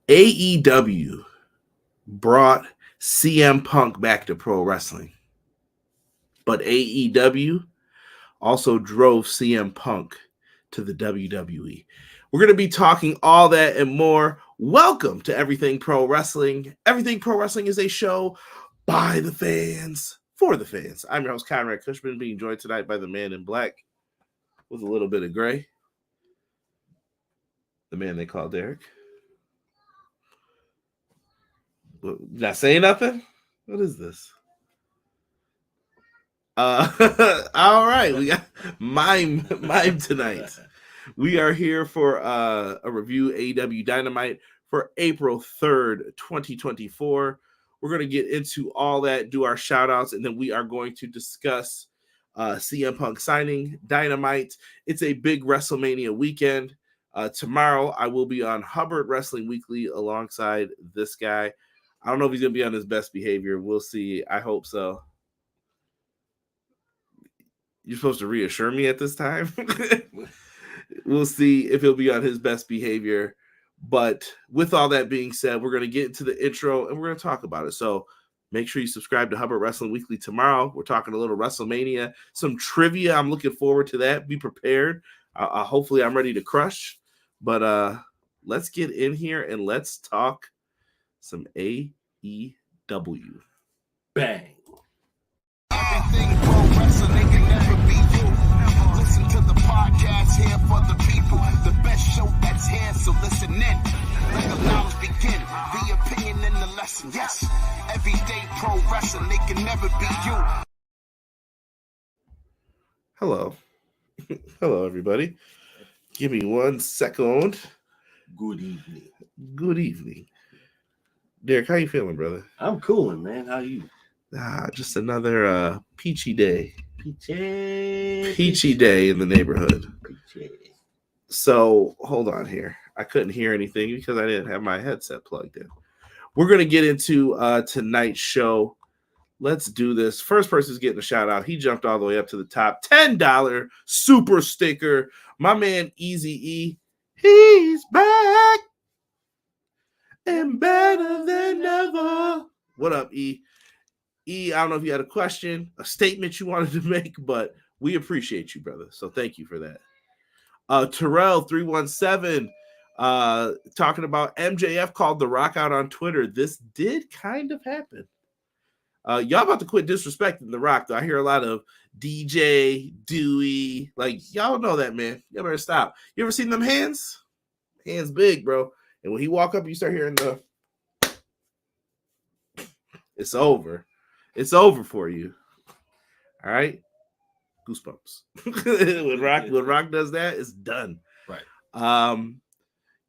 AEW brought CM Punk back to pro wrestling, but AEW also drove CM Punk to the WWE. We're going to be talking all that and more. Welcome to Everything Pro Wrestling. Everything Pro Wrestling is a show by the fans, for the fans. I'm your host, Conrad Cushman, being joined tonight by the man in black with a little bit of gray. The man they call Derek. Not saying nothing? What is this? All right, we got mime tonight. We are here for a review AEW Dynamite for April 3rd, 2024. We're going to get into all that, do our shout outs, and then we are going to discuss CM Punk signing Dynamite. It's a big WrestleMania weekend. Tomorrow I will be on Hubbard Wrestling Weekly alongside this guy. I don't know if he's going to be on his best behavior. We'll see. I hope so. You're supposed to reassure me at this time. We'll see if he'll be on his best behavior. But with all that being said, we're going to get into the intro and we're going to talk about it. So make sure you subscribe to Hubbard Wrestling Weekly tomorrow. We're talking a little WrestleMania, some trivia. I'm looking forward to that. Be prepared. Hopefully I'm ready to crush. But let's get in here and let's talk some AEW. Bang. Everything pro wrestling can never be you. Listen to the podcast here for the people. The best show that's here, so listen in. Let the knowledge begin. The opinion and the lesson. Yes, everyday pro wrestling, they can never be you. Hello. Hello, everybody. Give me 1 second. Good evening. Good evening. Derek, how you feeling, brother? I'm cooling, man. How you? Just another peachy day. Peachy day in the neighborhood. Peachy. So, hold on here. I couldn't hear anything because I didn't have my headset plugged in. We're going to get into tonight's show. Let's do this. First person's getting a shout out. He jumped all the way up to the top. $10 super sticker. My man Easy E. He's back and better than ever. What up, E? E, I don't know if you had a question, a statement you wanted to make, but we appreciate you, brother. So thank you for that. Terrell317 talking about MJF called The Rock out on Twitter. This did kind of happen. Y'all about to quit disrespecting The Rock, though. I hear a lot of DJ, Dewey. Like, y'all know that, man. Y'all better stop. You ever seen them hands? Hands big, bro. And when he walk up, you start hearing the... It's over. It's over for you. All right? Goosebumps. when Rock does that, it's done. Right.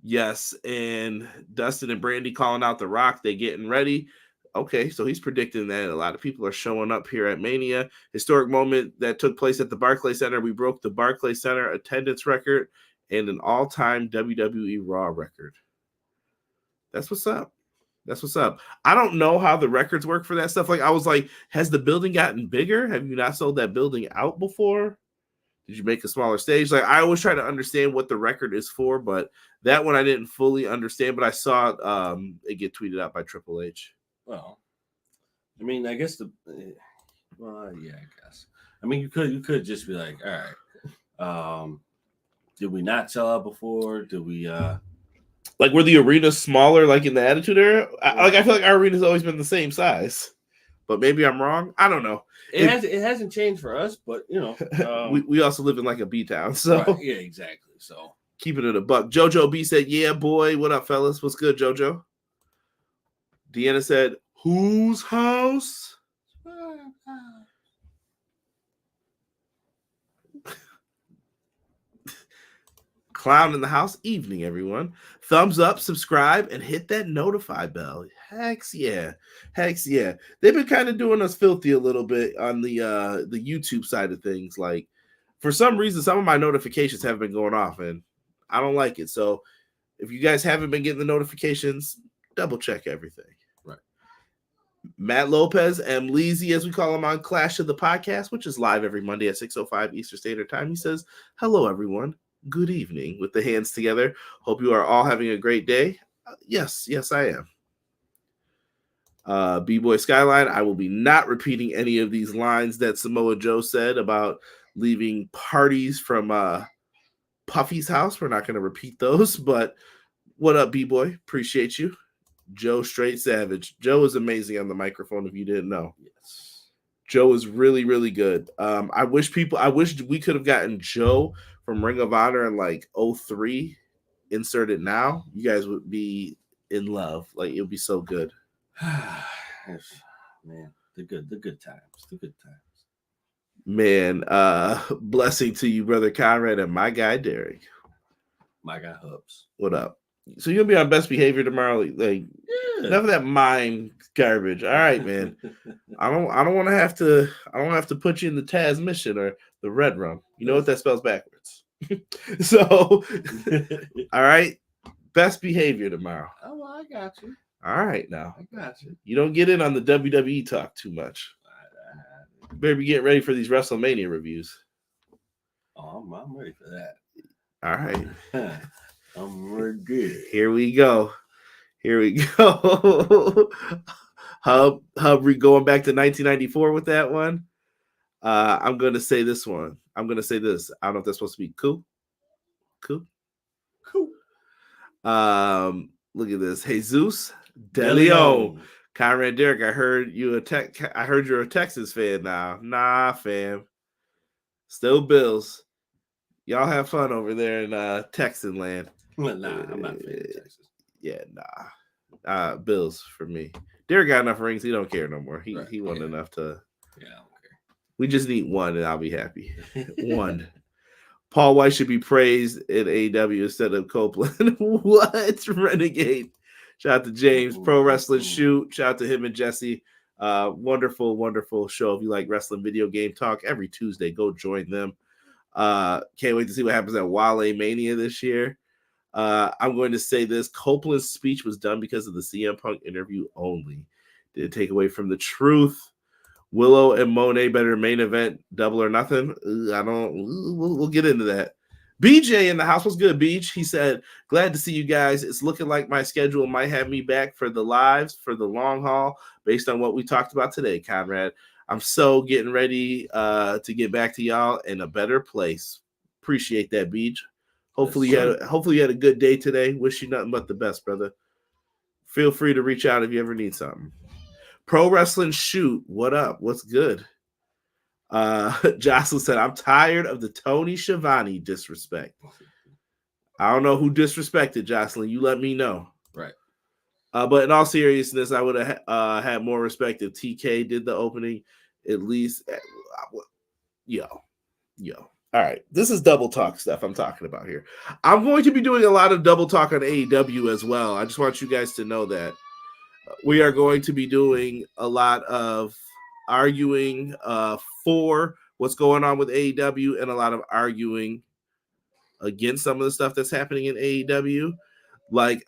Yes, and Dustin and Brandy calling out The Rock. They getting ready. Okay, so he's predicting that a lot of people are showing up here at Mania. Historic moment that took place at the Barclays Center. We broke the Barclays Center attendance record and an all-time WWE Raw record. That's what's up. That's what's up. I don't know how the records work for that stuff. Like, I was like, has the building gotten bigger? Have you not sold that building out before? Did you make a smaller stage? Like, I always try to understand what the record is for, but that one I didn't fully understand, but I saw it get tweeted out by Triple H. Well, I mean, I guess yeah, I guess. I mean, you could just be like, all right, did we not sell out before? Did we like, were the arenas smaller, like in the Attitude Era? I feel like our arena's always been the same size, but maybe I'm wrong. I don't know. It hasn't changed for us, but you know, we also live in like a B town, so right, yeah, exactly. So keep it at a buck. JoJo B said, "Yeah, boy, what up, fellas? What's good, JoJo?" Deanna said, "Whose house?" Clown in the house. Evening, everyone. Thumbs up, subscribe, and hit that notify bell. Hex yeah. Hex yeah. They've been kind of doing us filthy a little bit on the YouTube side of things. Like, for some reason, some of my notifications have been going off, and I don't like it. So if you guys haven't been getting the notifications, double check everything. Right. Matt Lopez, M. Leezy, as we call him on Clash of the Podcast, which is live every Monday at 6:05 Eastern Standard Time. He says, "Hello, everyone. Good evening," with the hands together. Hope you are all having a great day. Yes, I am. B-Boy Skyline, I will be not repeating any of these lines that Samoa Joe said about leaving parties from Puffy's house. We're not going to repeat those, but what up, B-Boy? Appreciate you. Joe Straight Savage. Joe is amazing on the microphone if you didn't know. Yes. Joe is really, really good. I wish we could have gotten Joe from Ring of Honor in like 03 inserted now. You guys would be in love. Like, it would be so good. Man, the good times. Man, blessing to you, brother Conrad, and my guy Derek. My guy Hobbs. What up? So you're gonna be on best behavior tomorrow? Like, enough of that mime garbage. All right, man. I don't want to have to. I don't have to put you in the Taz mission or the Red Rum. You know what that spells backwards. So, all right, best behavior tomorrow. Oh, well, I got you. All right, now I got you. you don't get in on the WWE talk too much. You better be getting ready for these WrestleMania reviews. Oh, I'm ready for that. All right. I'm ready. Here we go. Hub, we going back to 1994 with that one. I'm going to say this one. I'm going to say this. I don't know if that's supposed to be cool. Look at this. Jesus De Leon. Conrad Derek, I heard you're a Texas fan now. Nah, fam. Still Bills. Y'all have fun over there in Texan land. Nah, I'm not a fan of Texas. Yeah, nah. Bills for me. Derek got enough rings. He don't care no more. He won enough to. Yeah, I don't care. We just need one, and I'll be happy. One. Paul White should be praised in AEW instead of Copeland. What? Renegade. Shout out to James. Pro Wrestling Shoot. Shout out to him and Jesse. Wonderful, wonderful show. If you like wrestling video game talk every Tuesday, go join them. Can't wait to see what happens at Wale Mania this year. I'm going to say this. Copeland's speech was done because of the CM Punk interview only. Did it take away from the truth? Willow and Monet better main event, double or nothing. We'll get into that. BJ in the house was good, Beach. He said, glad to see you guys. It's looking like my schedule might have me back for the lives for the long haul based on what we talked about today, Conrad. I'm so getting ready to get back to y'all in a better place. Appreciate that, Beach. Hopefully you had a good day today. Wish you nothing but the best, brother. Feel free to reach out if you ever need something. Pro Wrestling Shoot, what up? What's good? Jocelyn said, I'm tired of the Tony Schiavone disrespect. I don't know who disrespected Jocelyn. You let me know. Right. But in all seriousness, I would have had more respect if TK did the opening. At least, yo. All right, this is double talk stuff I'm talking about here. I'm going to be doing a lot of double talk on AEW as well. I just want you guys to know that we are going to be doing a lot of arguing for what's going on with AEW and a lot of arguing against some of the stuff that's happening in AEW. Like,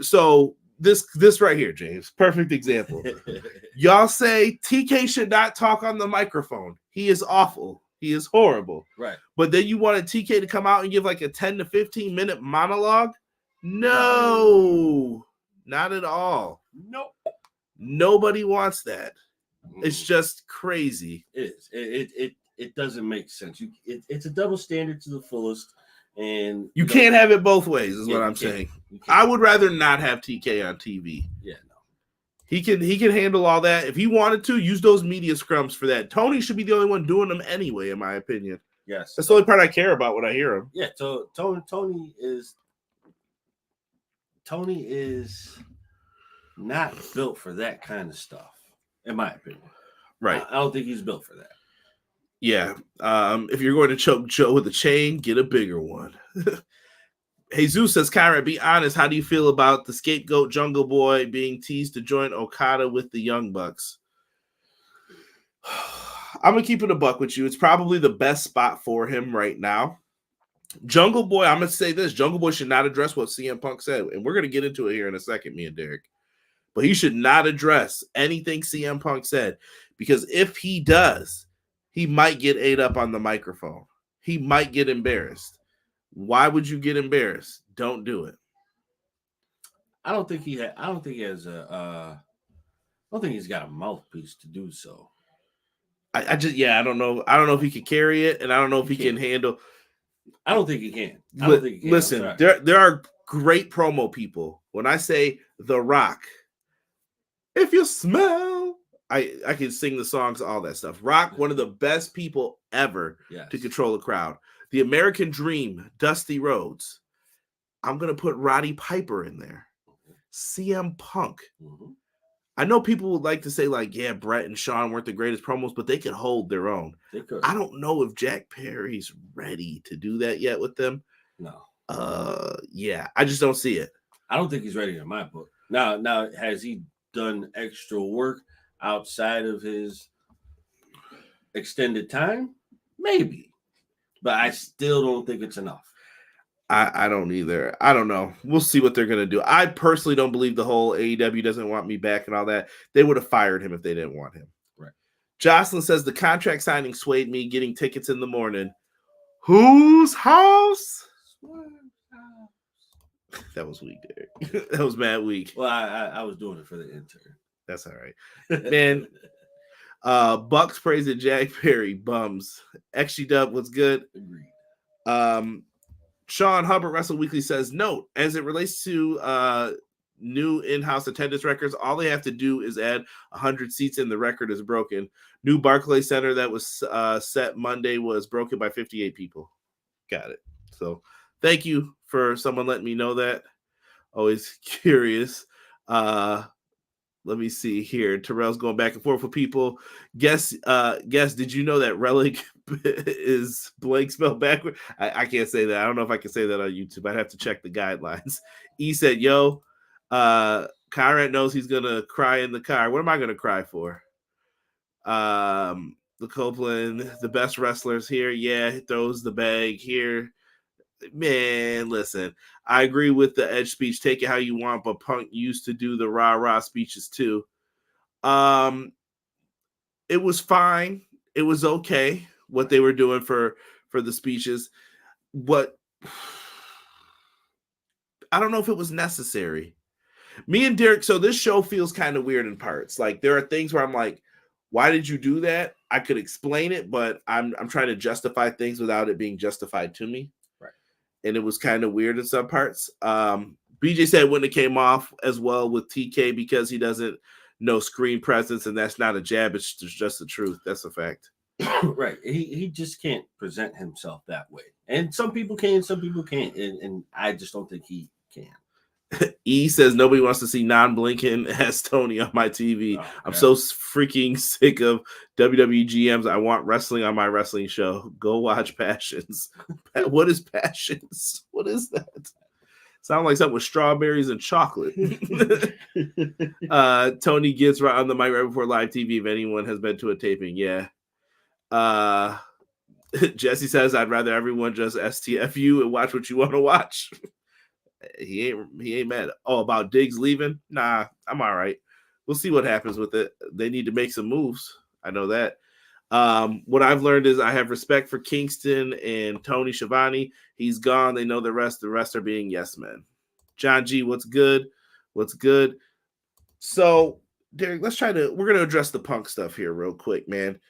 so this right here, James, perfect example. Y'all say TK should not talk on the microphone. He is awful. He is horrible. Right. But then you wanted TK to come out and give like a 10 to 15 minute monologue? No, not at all. Nope. Nobody wants that. It's just crazy. It is. It doesn't make sense. It's a double standard to the fullest, and you can't have it both ways. Is what I'm saying. I I would rather not have TK on TV. Yeah, no. He can handle all that. If he wanted to, use those media scrums for that. Tony should be the only one doing them anyway, in my opinion. Yes, that's the only part I care about when I hear him. Yeah, so Tony is not built for that kind of stuff, in my opinion. Right. I don't think he's built for that. Yeah. If you're going to choke Joe with a chain, get a bigger one. Jesus says, Kyra, be honest. How do you feel about the scapegoat Jungle Boy being teased to join Okada with the Young Bucks? I'm going to keep it a buck with you. It's probably the best spot for him right now. Jungle Boy, I'm going to say this. Jungle Boy should not address what CM Punk said. And we're going to get into it here in a second, me and Derek. But he should not address anything CM Punk said. Because if he does, he might get ate up on the microphone. He might get embarrassed. Why would you get embarrassed? Don't do it. I don't think he has a. I don't think he's got a mouthpiece to do so. I don't know. I don't know if he can carry it, and I don't know if he can handle. I don't think he can. I don't think he can. Listen, there are great promo people. When I say The Rock, if you smell, I can sing the songs, all that stuff. Rock, one of the best people ever to control a crowd. The American Dream, Dusty Rhodes. I'm gonna put Roddy Piper in there. CM Punk. Mm-hmm. I know people would like to say, like, yeah, Brett and Sean weren't the greatest promos, but they could hold their own. They could. I don't know if Jack Perry's ready to do that yet with them. No. Yeah, I just don't see it. I don't think he's ready in my book. Now, has he done extra work outside of his extended time? Maybe. But I still don't think it's enough. I don't either. I don't know. We'll see what they're going to do. I personally don't believe the whole AEW doesn't want me back and all that. They would have fired him if they didn't want him. Right. Jocelyn says the contract signing swayed me getting tickets in the morning. Whose house? That was weak, Derek. That was mad weak. Well, I was doing it for the intern. That's all right. Man, Bucks praising Jack Perry. Bums. XG Dub was good. Agreed. Sean Hubbard, Wrestle Weekly says, note, as it relates to new in-house attendance records, all they have to do is add 100 seats and the record is broken. New Barclays Center that was set Monday was broken by 58 people. Got it. So thank you for someone letting me know that. Always curious. Let me see here. Terrell's going back and forth with people. Guess, did you know that relic is blank spelled backward? I can't say that. I don't know if I can say that on YouTube. I'd have to check the guidelines. E said, yo, Conrad knows he's going to cry in the car. What am I going to cry for? The Copeland, the best wrestlers here. Yeah, throws the bag here. Man, listen, I agree with the Edge speech. Take it how you want, but Punk used to do the rah-rah speeches too. It was fine. It was okay what they were doing for the speeches. But I don't know if it was necessary. Me and Derek, so this show feels kind of weird in parts. Like there are things where I'm like, why did you do that? I could explain it, but I'm trying to justify things without it being justified to me. And it was kind of weird in some parts. BJ said when it came off as well with TK because he doesn't know screen presence, and that's not a jab. It's just the truth. That's a fact. Right. He just can't present himself that way. And some people can, some people can't. And I just don't think he can. E says nobody wants to see non-blinking as Tony on my TV. Okay. I'm so freaking sick of WWE GMs. I want wrestling on my wrestling show. Go watch Passions. What is Passions? What is that? Sound like something with strawberries and chocolate. Tony gets right on the mic right before live TV if anyone has been to a taping. Yeah. Jesse says I'd rather everyone just STF you and watch what you want to watch. He ain't mad. Oh, about Diggs leaving? Nah, I'm all right. We'll see what happens with it. They need to make some moves. I know that. What I've learned is I have respect for Kingston and Tony Schiavone. He's gone. They know the rest. The rest are being yes men. John G, what's good? What's good? So, Derek, we're going to address the Punk stuff here real quick, man.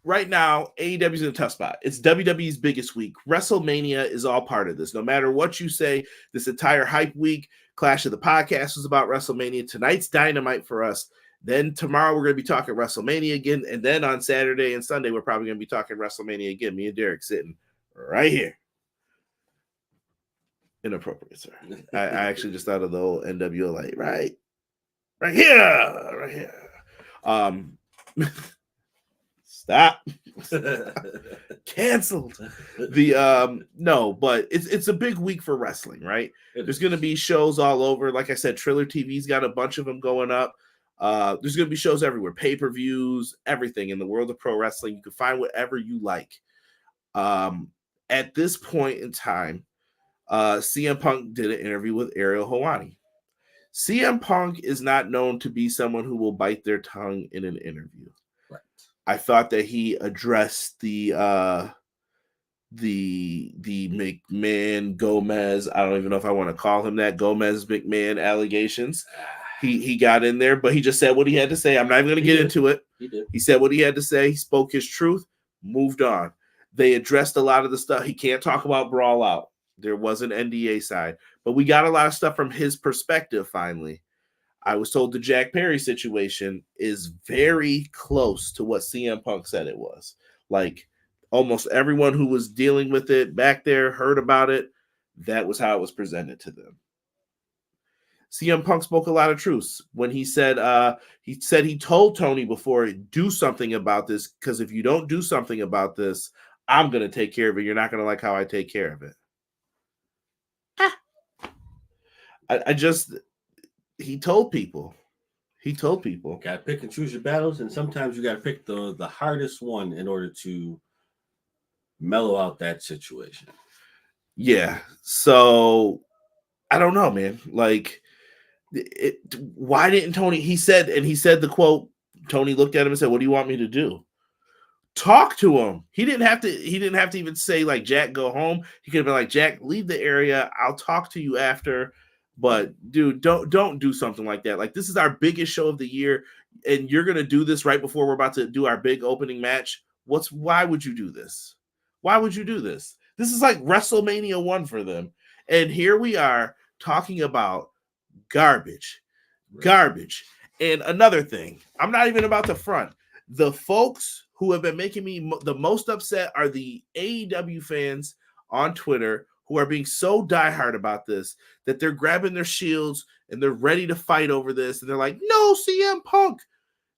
Right now, AEW is in a tough spot. It's WWE's biggest week. WrestleMania is all part of this. No matter what you say, this entire hype week, Clash of the Podcast was about WrestleMania. Tonight's Dynamite for us. Then tomorrow we're going to be talking WrestleMania again. And then on Saturday and Sunday, we're probably going to be talking WrestleMania again. Me and Derek sitting right here. Inappropriate, sir. I actually just thought of the whole NWO, like, right here. Stop. Canceled. No, but it's a big week for wrestling, right? There's going to be shows all over. Like I said, Triller TV's got a bunch of them going up. There's going to be shows everywhere, pay-per-views, everything in the world of pro wrestling. You can find whatever you like. At this point in time, CM Punk did an interview with Ariel Helwani. CM Punk is not known to be someone who will bite their tongue in an interview. I thought that he addressed the the McMahon Gomez, I don't even know if I want to call him that, Gomez McMahon allegations. He got in there, but he just said what he had to say. I'm not even going to get into it. He did. He said what he had to say. He spoke his truth, moved on. They addressed a lot of the stuff. He can't talk about Brawl Out. There was an NDA side, but we got a lot of stuff from his perspective finally. I was told the Jack Perry situation is very close to what CM Punk said it was. Like, almost everyone who was dealing with it back there heard about it. That was how it was presented to them. CM Punk spoke a lot of truths when he said he told Tony before, do something about this, because if you don't do something about this, I'm going to take care of it. You're not going to like how I take care of it. He told people. You got to pick and choose your battles, and sometimes you got to pick the hardest one in order to mellow out that situation. Yeah. So I don't know, man. Like, why didn't Tony? He said the quote. Tony looked at him and said, "What do you want me to do?" Talk to him. He didn't have to even say like, Jack, go home. He could have been like, Jack, leave the area. I'll talk to you after. But dude, don't do something like that. Like, this is our biggest show of the year, and you're gonna do this right before we're about to do our big opening match. Why would you do this? Why would you do this? This is like WrestleMania 1 for them. And here we are talking about garbage. And another thing, I'm not even about to front. The folks who have been making me the most upset are the AEW fans on Twitter who are being so diehard about this that they're grabbing their shields and they're ready to fight over this. And they're like, no, CM Punk.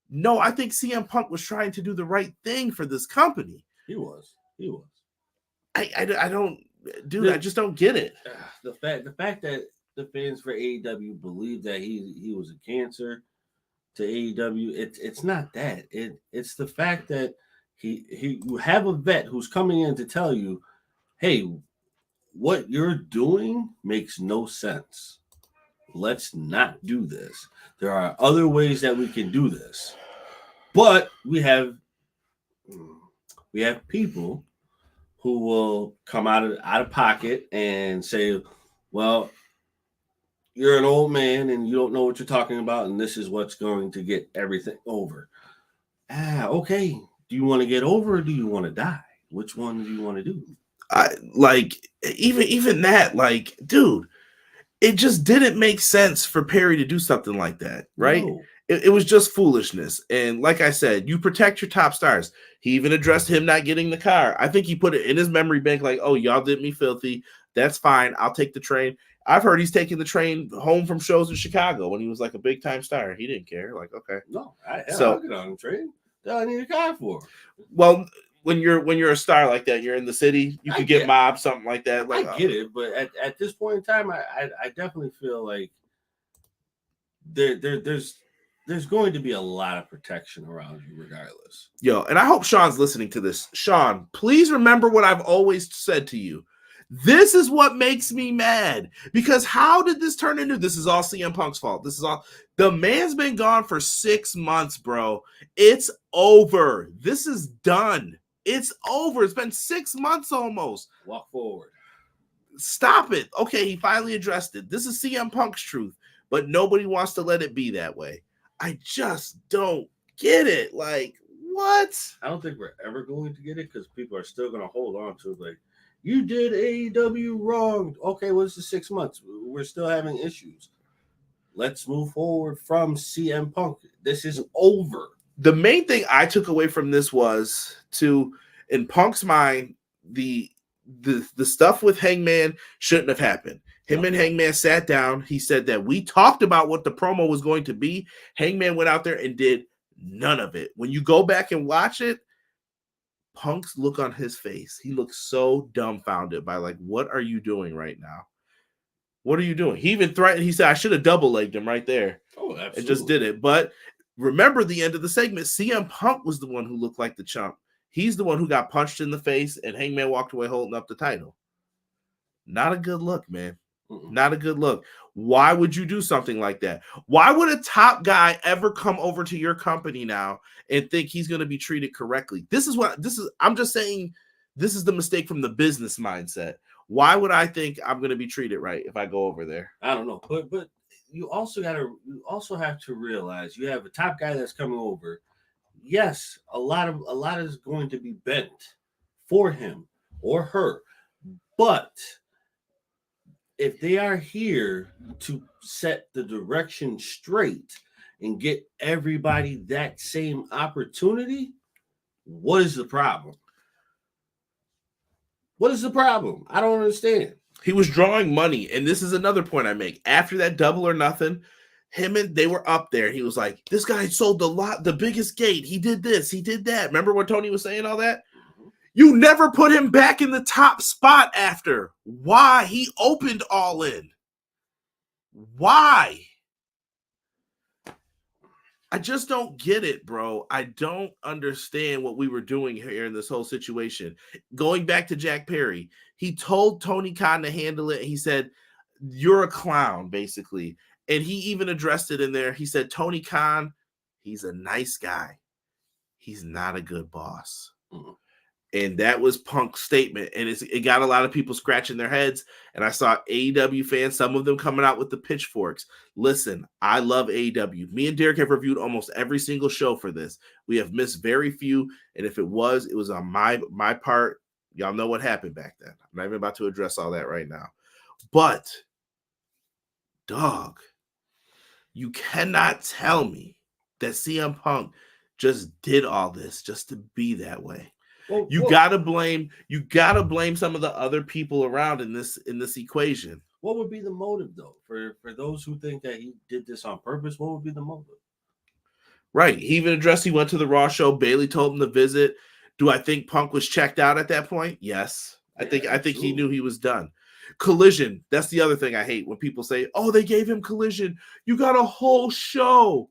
No, I think CM Punk was trying to do the right thing for this company. He was. I don't, dude, I just don't get it. The fact that the fans for AEW believe that he was a cancer to AEW, it's not that. It's the fact that you have a vet who's coming in to tell you, hey, what you're doing makes no sense. Let's not do this. There are other ways that we can do this. But we have people who will come out of pocket and say, well, you're an old man and you don't know what you're talking about, and this is what's going to get everything over. Okay. Do you want to get over or do you want to die? Which one do you want to do? Even that, like, dude, it just didn't make sense for Perry to do something like that, right? No. It was just foolishness. And like I said, you protect your top stars. He even addressed him not getting the car. I think he put it in his memory bank like, oh, y'all did me filthy. That's fine. I'll take the train. I've heard he's taking the train home from shows in Chicago when he was like a big time star. He didn't care. Like, okay. No, I'll get on the train. What I need a car for? Well, when you're a star like that, you're in the city, you could get mobbed, something like that. Like, I get it, but at this point in time, I definitely feel like there's going to be a lot of protection around you regardless. Yo, and I hope Sean's listening to this. Sean, please remember what I've always said to you. This is what makes me mad, because how did this turn into? This is all CM Punk's fault. This is all. The man's been gone for 6 months, bro. It's over. This is done. It's over. It's been 6 months almost. Walk forward. Stop it. Okay, he finally addressed it. This is CM Punk's truth, but nobody wants to let it be that way. I just don't get it. Like, what? I don't think we're ever going to get it because people are still going to hold on to it. Like, you did AEW wrong. Okay, well, this is 6 months. We're still having issues. Let's move forward from CM Punk. This is over. The main thing I took away from this was in Punk's mind, the stuff with Hangman shouldn't have happened. Him and Hangman sat down. He said that we talked about what the promo was going to be. Hangman went out there and did none of it. When you go back and watch it, Punk's look on his face, he looks so dumbfounded by like, what are you doing right now? What are you doing? He even threatened. He said, I should have double-legged him right there. Oh, absolutely. And just did it. But remember the end of the segment, CM Punk was the one who looked like the chump. He's the one who got punched in the face, and Hangman walked away holding up the title. Not a good look, man. Not a good look. Why would you do something like that? Why would a top guy ever come over to your company now and think he's going to be treated correctly? I'm just saying This is the mistake from the business mindset. Why would I think I'm going to be treated right if I go over there? I don't know, but you also have to realize you have a top guy that's coming over. Yes, a lot is going to be bent for him or her, but if they are here to set the direction straight and get everybody that same opportunity, what is the problem? What is the problem? I don't understand. He was drawing money, and this is another point I make. After that Double or Nothing, they were up there. He was like, this guy sold the biggest gate. He did this, he did that. Remember when Tony was saying all that? You never put him back in the top spot after. Why? He opened All In. Why? I just don't get it, bro. I don't understand what we were doing here in this whole situation. Going back to Jack Perry, he told Tony Khan to handle it. He said, you're a clown, basically. And he even addressed it in there. He said, Tony Khan, he's a nice guy. He's not a good boss. Mm-hmm. And that was Punk's statement. And it got a lot of people scratching their heads. And I saw AEW fans, some of them coming out with the pitchforks. Listen, I love AEW. Me and Derek have reviewed almost every single show for this. We have missed very few. And if it was on my part. Y'all know what happened back then. I'm not even about to address all that right now. But, dog, you cannot tell me that CM Punk just did all this just to be that way. You gotta blame some of the other people around in this equation. What would be the motive, though, for those who think that he did this on purpose? What would be the motive? Right. He even addressed. He went to the Raw show. Bayley told him to visit. Do I think Punk was checked out at that point? Yes. I think he knew he was done. Collision. That's the other thing I hate when people say, "Oh, they gave him Collision. You got a whole show."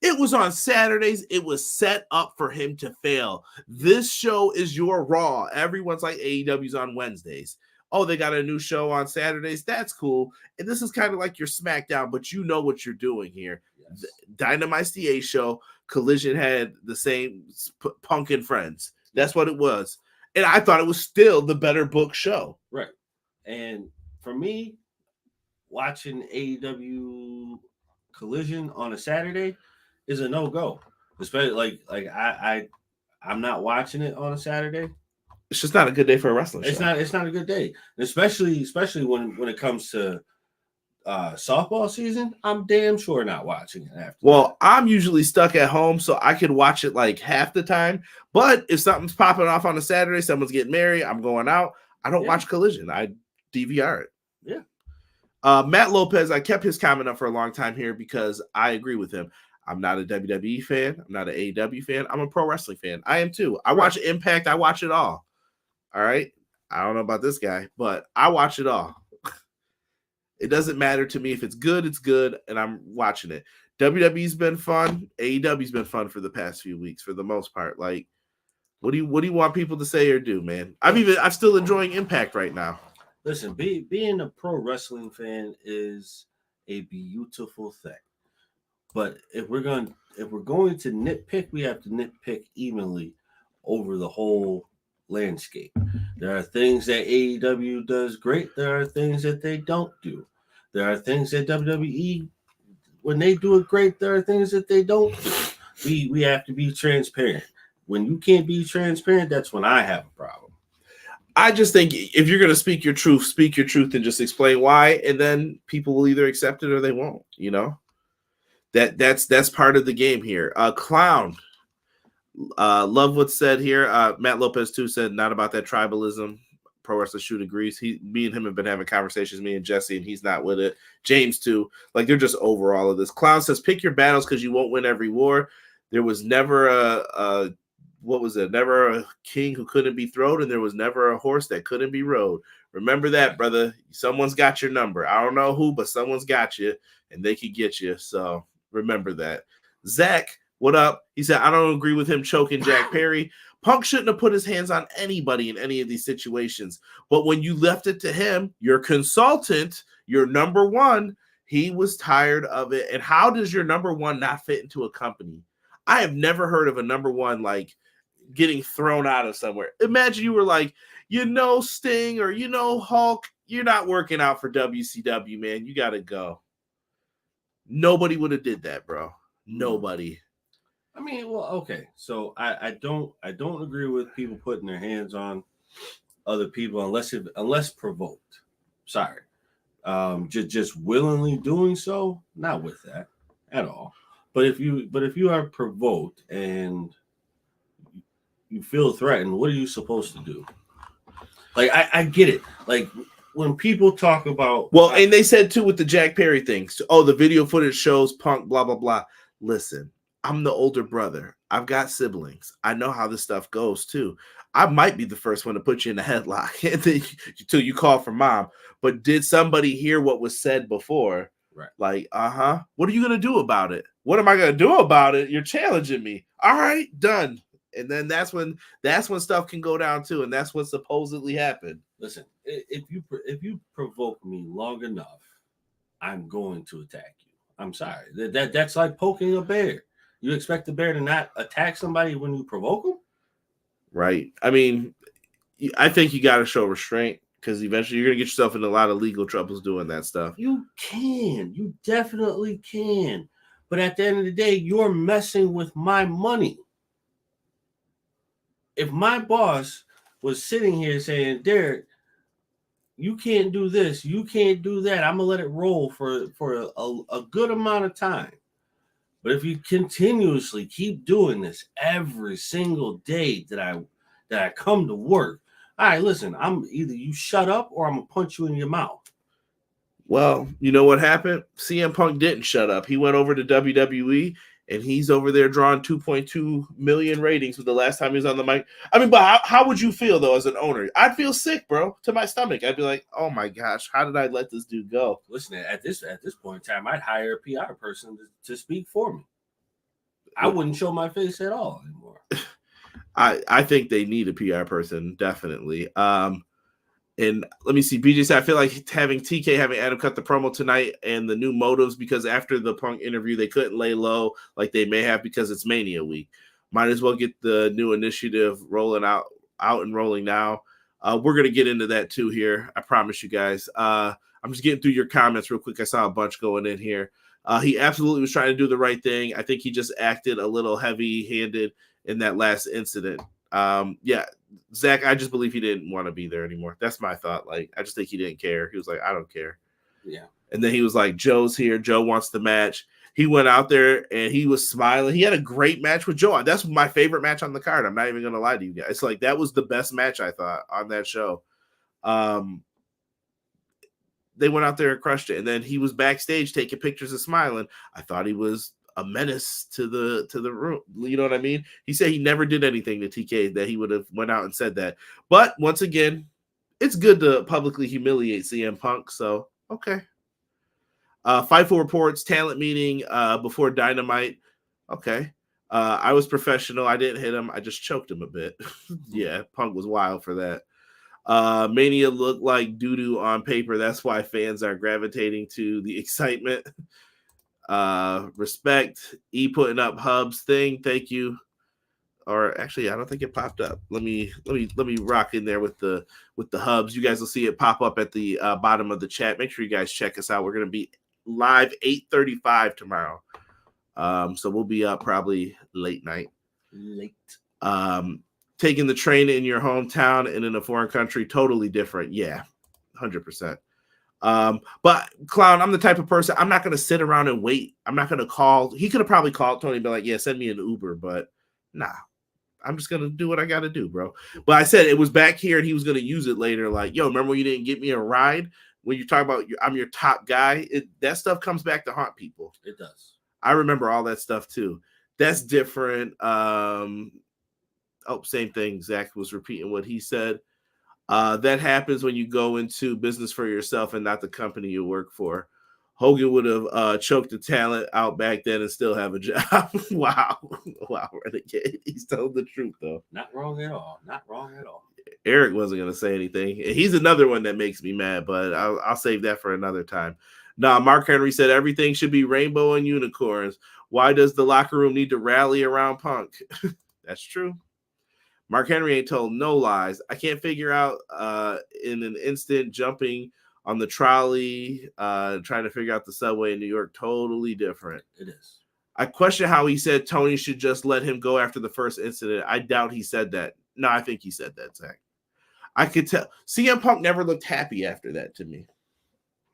It was on Saturdays. It was set up for him to fail. This show is your Raw. Everyone's like AEW's on Wednesdays. Oh, they got a new show on Saturdays. That's cool. And this is kind of like your SmackDown, but you know what you're doing here. Yes. Dynamite's the A show. Collision had the same Punk and Friends. That's what it was. And I thought it was still the better book show. Right. And for me, watching AEW Collision on a Saturday is a no-go. Especially like I'm not watching it on a Saturday. It's just not a good day for a wrestling show. It's not a good day. Especially when it comes to softball season, I'm damn sure not watching it after. Well, I'm usually stuck at home, so I could watch it like half the time. But if something's popping off on a Saturday, someone's getting married, I'm going out, I don't watch Collision. I DVR it. Yeah. Matt Lopez, I kept his comment up for a long time here because I agree with him. I'm not a WWE fan. I'm not an AEW fan. I'm a pro wrestling fan. I am too. I watch Impact. I watch it all. All right. I don't know about this guy, but I watch it all. It doesn't matter to me. If it's good, it's good, and I'm watching it. WWE's been fun. AEW's been fun for the past few weeks, for the most part. Like, what do you want people to say or do, man? I'm still enjoying Impact right now. Listen, being a pro wrestling fan is a beautiful thing. But if we're going to nitpick, we have to nitpick evenly over the whole landscape. There are things that AEW does great. There are things that they don't do. There are things that WWE, when they do it great, there are things that they don't do. We have to be transparent. When you can't be transparent, that's when I have a problem. I just think if you're going to speak your truth and just explain why, and then people will either accept it or they won't, you know? That's part of the game here. Clown. Love what's said here. Matt Lopez too said not about that tribalism. Pro Wrestler Shoot agrees. Me and him have been having conversations, me and Jesse, and he's not with it. James too. Like they're just over all of this. Clown says pick your battles because you won't win every war. There was never never a king who couldn't be thrown, and there was never a horse that couldn't be rode. Remember that, brother. Someone's got your number. I don't know who, but someone's got you, and they could get you. So remember that. Zach, what up? He said, I don't agree with him choking Jack Perry. Punk shouldn't have put his hands on anybody in any of these situations. But when you left it to him, your consultant, your number one, he was tired of it. And how does your number one not fit into a company? I have never heard of a number one like getting thrown out of somewhere. Imagine you were like, Sting or Hulk, you're not working out for WCW, man. You got to go. Nobody would have did that, bro. Nobody. I mean, well, okay. So I don't agree with people putting their hands on other people unless provoked. Sorry. Just willingly doing so, not with that at all. But if you are provoked and you feel threatened, what are you supposed to do? Like I get it. Like when people talk about and they said too with the Jack Perry things. Oh, the video footage shows Punk, blah blah blah. Listen, I'm the older brother. I've got siblings. I know how this stuff goes too. I might be the first one to put you in a headlock until you call for mom. But did somebody hear what was said before? Right. Like, what are you going to do about it? What am I going to do about it? You're challenging me. All right, done. And then that's when stuff can go down too. And that's what supposedly happened. Listen, if you provoke me long enough, I'm going to attack you. I'm sorry. That's like poking a bear. You expect the bear to not attack somebody when you provoke them? Right. I mean, I think you got to show restraint because eventually you're going to get yourself in a lot of legal troubles doing that stuff. You can. You definitely can. But at the end of the day, you're messing with my money. If my boss was sitting here saying, Derek, you can't do this, you can't do that, I'm going to let it roll for a good amount of time. But if you continuously keep doing this every single day that I come to work, all right, listen, I'm either you shut up or I'm gonna punch you in your mouth. Well, you know what happened? CM Punk didn't shut up. He went over to WWE and he's over there drawing 2.2 million ratings with the last time he was on the mic. I mean, but how would you feel though as an owner? I'd feel sick, bro, to my stomach. I'd be like, oh my gosh, how did I let this dude go? Listen, at this point in time, I'd hire a PR person to speak for me. I wouldn't show my face at all anymore. I think they need a PR person, definitely. And let me see, BJ said, I feel like having Adam cut the promo tonight and the new motives because after the Punk interview, they couldn't lay low like they may have because it's Mania week. Might as well get the new initiative rolling out and rolling now. We're going to get into that too here. I promise you guys. I'm just getting through your comments real quick. I saw a bunch going in here. He absolutely was trying to do the right thing. I think he just acted a little heavy-handed in that last incident. Yeah, Zach, I just believe he didn't want to be there anymore. That's my thought. Like, I just think he didn't care. He was like, I don't care. Yeah. And then he was like, Joe's here. Joe wants the match. He went out there and he was smiling. He had a great match with Joe. That's my favorite match on the card. I'm not even going to lie to you guys. Like, that was the best match, I thought, on that show. They went out there and crushed it. And then he was backstage taking pictures and smiling. I thought he was a menace to the room. You know what I mean? He said he never did anything to TK that he would have went out and said that. But once again, it's good to publicly humiliate CM Punk. So, okay. Fightful reports, talent meeting before Dynamite. Okay. I was professional. I didn't hit him. I just choked him a bit. Yeah, Punk was wild for that. Mania looked like doo-doo on paper. That's why fans are gravitating to the excitement. Respect. E putting up Hobbs thing. Thank you. Or actually, I don't think it popped up. Let me rock in there with the Hobbs. You guys will see it pop up at the bottom of the chat. Make sure you guys check us out. We're gonna be live 8:35 tomorrow. So we'll be up probably late night. Taking the train in your hometown and in a foreign country, totally different. Yeah, 100%. But Clown, I'm the type of person, I'm not going to sit around and wait. I'm not going to call. He could have probably called Tony and be like, yeah, send me an Uber, but nah, I'm just going to do what I got to do, bro. But I said it was back here and he was going to use it later. Like, yo, remember when you didn't get me a ride? When you talk about I'm your top guy, that stuff comes back to haunt people. It does. I remember all that stuff too. That's different. Same thing. Zach was repeating what he said. That happens when you go into business for yourself and not the company you work for. Hogan would have choked the talent out back then and still have a job. Wow, Renegade. He's telling the truth, though. Not wrong at all. Not wrong at all. Eric wasn't going to say anything. He's another one that makes me mad, but I'll save that for another time. Nah, Mark Henry said everything should be rainbow and unicorns. Why does the locker room need to rally around Punk? That's true. Mark Henry ain't told no lies. I can't figure out in an instant jumping on the trolley, trying to figure out the subway in New York. Totally different. It is. I question how he said Tony should just let him go after the first incident. I doubt he said that. No, I think he said that, Zach. I could tell. CM Punk never looked happy after that to me.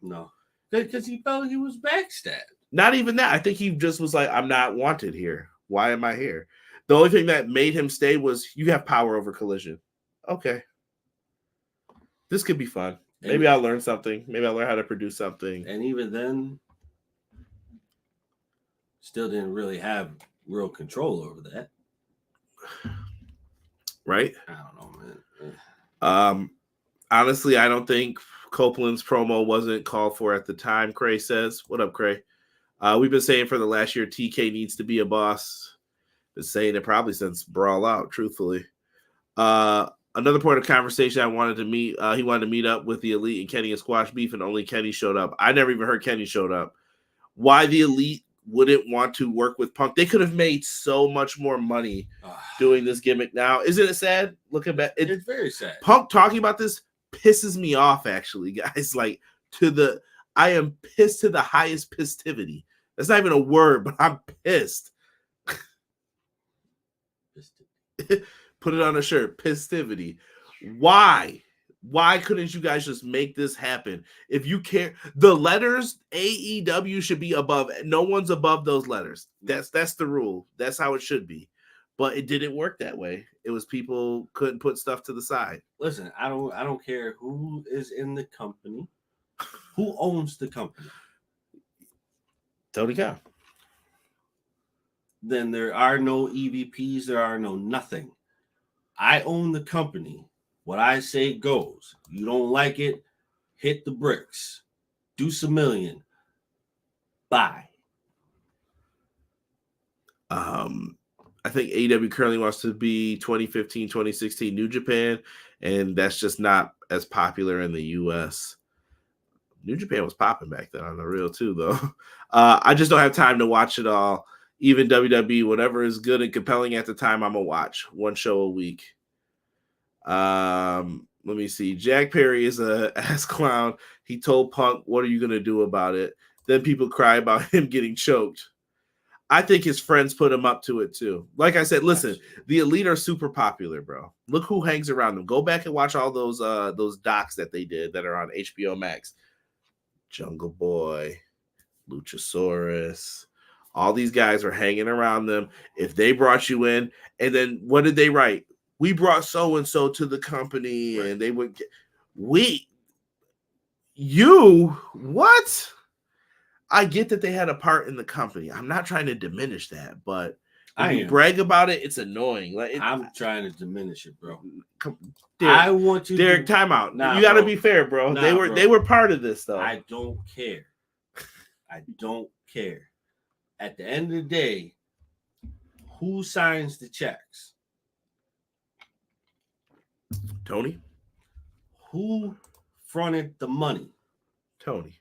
No. Because he felt he was backstabbed. Not even that. I think he just was like, I'm not wanted here. Why am I here? The only thing that made him stay was you have power over Collision. Okay. This could be fun. Maybe I'll learn something. Maybe I'll learn how to produce something. And even then, still didn't really have real control over that. Right? I don't know, man. Honestly, I don't think Copeland's promo wasn't called for at the time, Cray says. What up, Cray? We've been saying for the last year TK needs to be a boss. Been saying it probably since Brawl Out, truthfully. Another point of conversation I wanted to meet, he wanted to meet up with the Elite and Kenny and squash beef, and only Kenny showed up. I never even heard Kenny showed up. Why the Elite wouldn't want to work with Punk? They could have made so much more money doing this gimmick now. Isn't it sad? Looking back, it's very sad. Punk talking about this pisses me off, actually, guys. Like, I am pissed to the highest pistivity. That's not even a word, but I'm pissed. Put it on a shirt. Pistivity. Why couldn't you guys just make this happen? If you care, the letters AEW should be above. No one's above those letters. That's the rule. That's how it should be. But it didn't work that way. It was people couldn't put stuff to the side. Listen, I don't care who is in the company, who owns the company. Tony Khan. Then there are no EVPs. There are no nothing. I own the company. What I say goes. You don't like it, hit the bricks. Do some million. Bye. I think AEW currently wants to be 2015, 2016 New Japan, and that's just not as popular in the US. New Japan was popping back then on the real too, though. I just don't have time to watch it all. Even WWE, whatever is good and compelling at the time, I'm gonna watch one show a week. Let me see. Jack Perry is a ass clown. He told Punk, "What are you gonna do about it?" Then people cry about him getting choked. I think his friends put him up to it too. Like I said, listen, the Elite are super popular, bro. Look who hangs around them. Go back and watch all those docs that they did that are on HBO Max. Jungle Boy, Luchasaurus. All these guys were hanging around them. If they brought you in, and then what did they write? We brought so-and-so to the company, right. And they would get, what? I get that they had a part in the company. I'm not trying to diminish that, but when you brag about it, it's annoying. Like I'm trying to diminish it, bro. Derek, I want you, Derek. Timeout. You got to be fair, bro. They were part of this, though. I don't care. I don't care. At the end of the day, who signs the checks? Tony. Who fronted the money? Tony.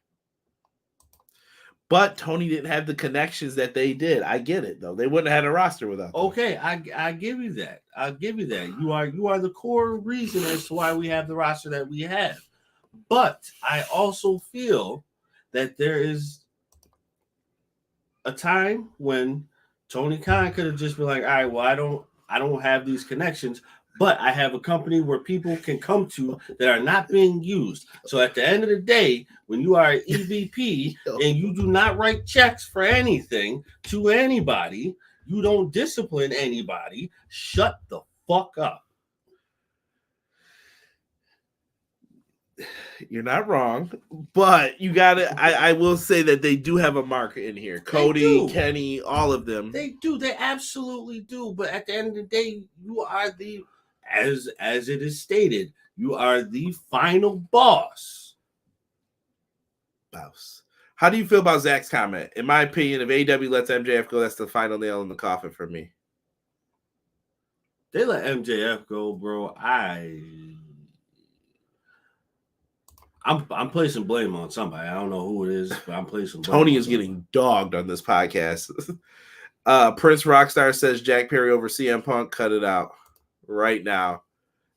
But Tony didn't have the connections that they did. I get it, though. They wouldn't have had a roster without them. Okay, I give you that. I'll give you that. You are the core reason as to why we have the roster that we have. But I also feel that there is a time when Tony Khan could have just been like, all right, well, I don't have these connections, but I have a company where people can come to that are not being used. So at the end of the day, when you are an EVP and you do not write checks for anything to anybody, you don't discipline anybody, shut the fuck up. You're not wrong, but you gotta. I will say that they do have a mark in here. Cody, Kenny, all of them. They do. They absolutely do. But at the end of the day, you are as it is stated, you are the final boss. How do you feel about Zach's comment? In my opinion, if AEW lets MJF go, that's the final nail in the coffin for me. They let MJF go, bro. I'm placing blame on somebody. I don't know who it is, but I'm placing blame. Tony is getting dogged on this podcast. Prince Rockstar says Jack Perry over CM Punk. Cut it out. right now.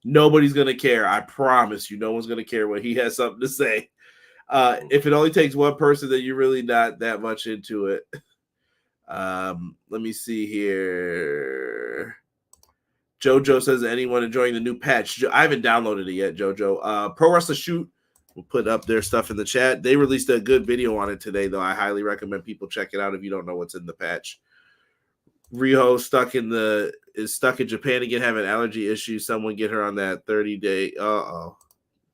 Nobody's going to care. I promise you, no one's going to care when he has something to say. If it only takes one person, then you're really not that much into it. Let me see here. JoJo says, anyone enjoying the new patch? I haven't downloaded it yet, JoJo. Pro Wrestler Shoot will put up their stuff in the chat. They released a good video on it today, though. I highly recommend people check it out if you don't know what's in the patch. Riho is stuck in Japan again, having allergy issues. Someone get her on that 30-day.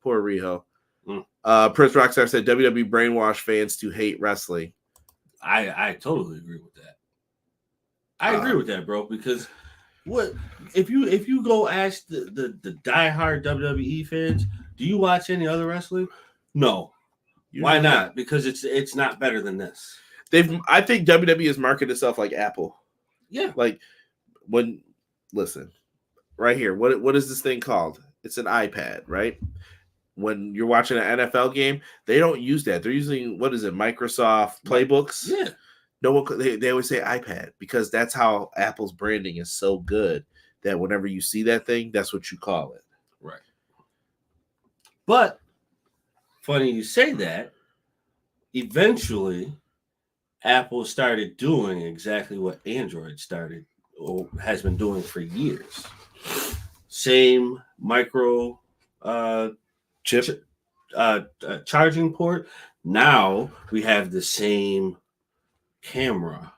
Poor Riho. Prince Rockstar said WWE brainwash fans to hate wrestling. I totally agree with that. I agree with that, bro. Because what if you go ask the diehard WWE fans, do you watch any other wrestling? No. Why not? Because it's not better than this. I think WWE has marketed itself like Apple. Yeah. Like listen, right here. What is this thing called? It's an iPad, right? When you're watching an NFL game, they don't use that. They're using, what is it, Microsoft Playbooks? Yeah. No one. They always say iPad because that's how Apple's branding is so good that whenever you see that thing, that's what you call it. Right. But funny you say that. Eventually, Apple started doing exactly what Android started or has been doing for years. Same micro chip charging port. Now we have the same camera.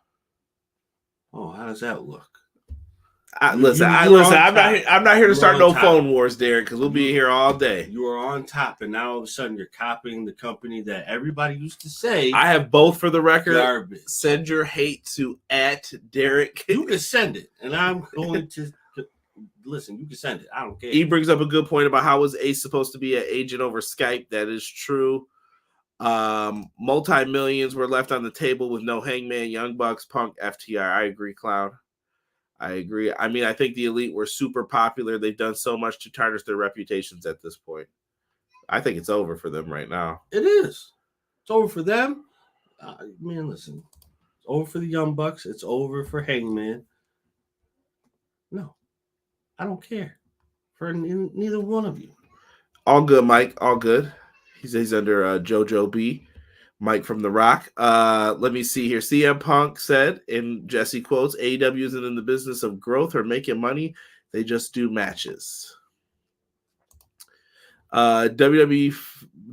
Oh, how does that look? I'm not here to start no phone wars, Derek, because we'll be here all day. You are on top, and now all of a sudden you're copying the company that everybody used to say. I have both for the record. Garbage. Send your hate to @Derek. You can send it, and I'm going to listen. You can send it. I don't care. He brings up a good point about how was Ace supposed to be an agent over Skype. That is true. Multi-millions were left on the table with no Hangman, Young Bucks, Punk, FTR. I agree, Cloud. I agree. I mean, I think the Elite were super popular. They've done so much to tarnish their reputations at this point. I think it's over for them right now. It is. It's over for them. Man, listen. It's over for the Young Bucks. It's over for Hangman. No. I don't care for neither one of you. All good, Mike. All good. He's under JoJo B. Mike from The Rock. Let me see here. CM Punk said, in Jesse quotes, AEW isn't in the business of growth or making money. They just do matches. WWE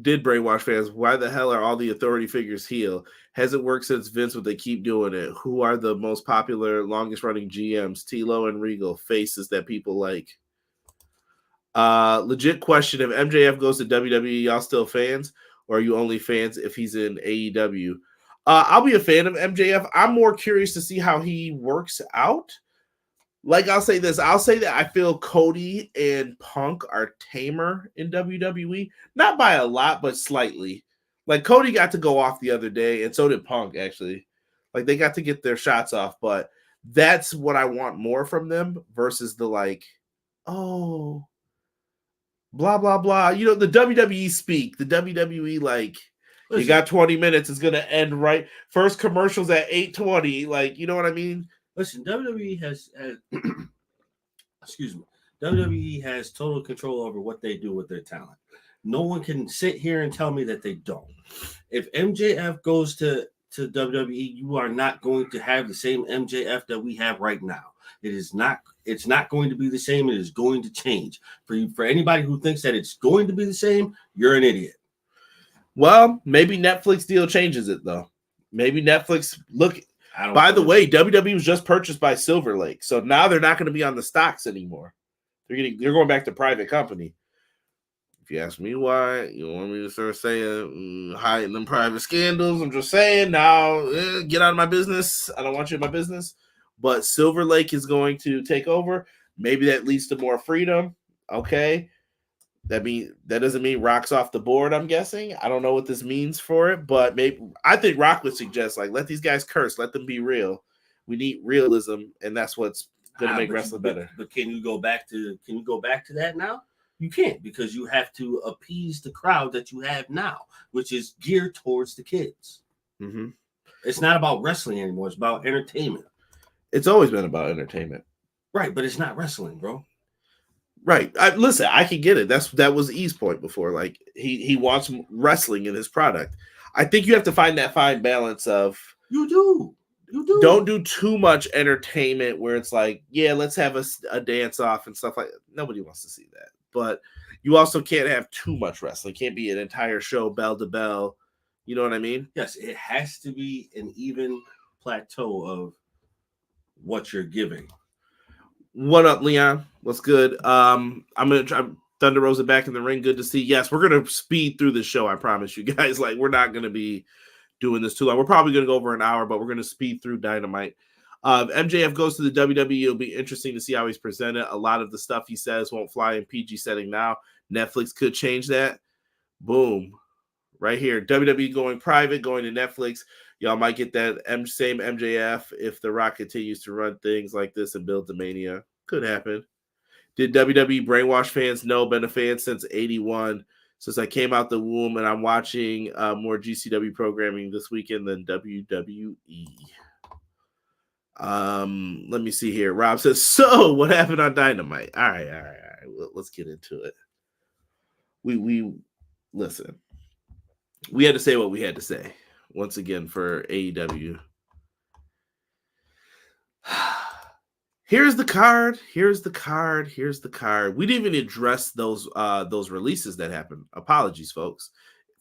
did brainwash fans. Why the hell are all the authority figures heel? Hasn't worked since Vince, but they keep doing it. Who are the most popular, longest running GMs? T-Lo and Regal, faces that people like. Legit question. If MJF goes to WWE, y'all still fans? Or are you only fans if he's in AEW? I'll be a fan of MJF. I'm more curious to see how he works out. Like, I'll say this. I'll say that I feel Cody and Punk are tamer in WWE. Not by a lot, but slightly. Like, Cody got to go off the other day, and so did Punk, actually. Like, they got to get their shots off, but that's what I want more from them versus the, like, oh, blah, blah, blah. You know, the WWE speak. The WWE, like, listen, you got 20 minutes. It's going to end right. First commercials at 8:20. Like, you know what I mean? Listen, WWE has excuse me. WWE has total control over what they do with their talent. No one can sit here and tell me that they don't. If MJF goes to WWE, you are not going to have the same MJF that we have right now. It's not going to be the same. It is going to change. For anybody who thinks that it's going to be the same, you're an idiot. Well, maybe Netflix deal changes it, though. Maybe Netflix look. By the way, WWE was just purchased by Silver Lake, so now they're not going to be on the stocks anymore. They're going back to private company. If you ask me why, you want me to start saying hiding them private scandals? I'm just saying now, get out of my business. I don't want you in my business. But Silver Lake is going to take over. Maybe that leads to more freedom. Okay. That doesn't mean Rock's off the board, I'm guessing. I don't know what this means for it, but maybe I think Rock would suggest, like, let these guys curse, let them be real. We need realism, and that's what's going to make wrestling better. But can you go back to that now? You can't, because you have to appease the crowd that you have now, which is geared towards the kids. Mm-hmm. It's not about wrestling anymore. It's about entertainment. It's always been about entertainment. Right, but it's not wrestling, bro. Right. Listen, I can get it. That was E's point before. Like he wants wrestling in his product. I think you have to find that fine balance of You do. don't do too much entertainment where it's like, yeah, let's have a dance off and stuff like that. Nobody wants to see that. But you also can't have too much wrestling. It can't be an entire show bell to bell. You know what I mean? Yes, it has to be an even plateau of what you're giving. What up, Leon? What's good? I'm gonna try Thunder Rosa back in the ring. Good to see. Yes, we're gonna speed through the show. I promise you guys. Like, we're not gonna be doing this too long. We're probably gonna go over an hour, but we're gonna speed through Dynamite. MJF goes to the WWE. It'll be interesting to see how he's presented. A lot of the stuff he says won't fly in PG setting now. Netflix could change that. Boom. Right here. WWE going private, going to Netflix. Y'all might get that same MJF if The Rock continues to run things like this and build the Mania. Could happen. Did WWE brainwash fans? No, been a fan since 81. Since I came out the womb, and I'm watching more GCW programming this weekend than WWE. Let me see here. Rob says, so what happened on Dynamite? All right. Let's get into it. We listen. We had to say what we had to say once again for AEW. Here's the card. We didn't even address those releases that happened. Apologies, folks.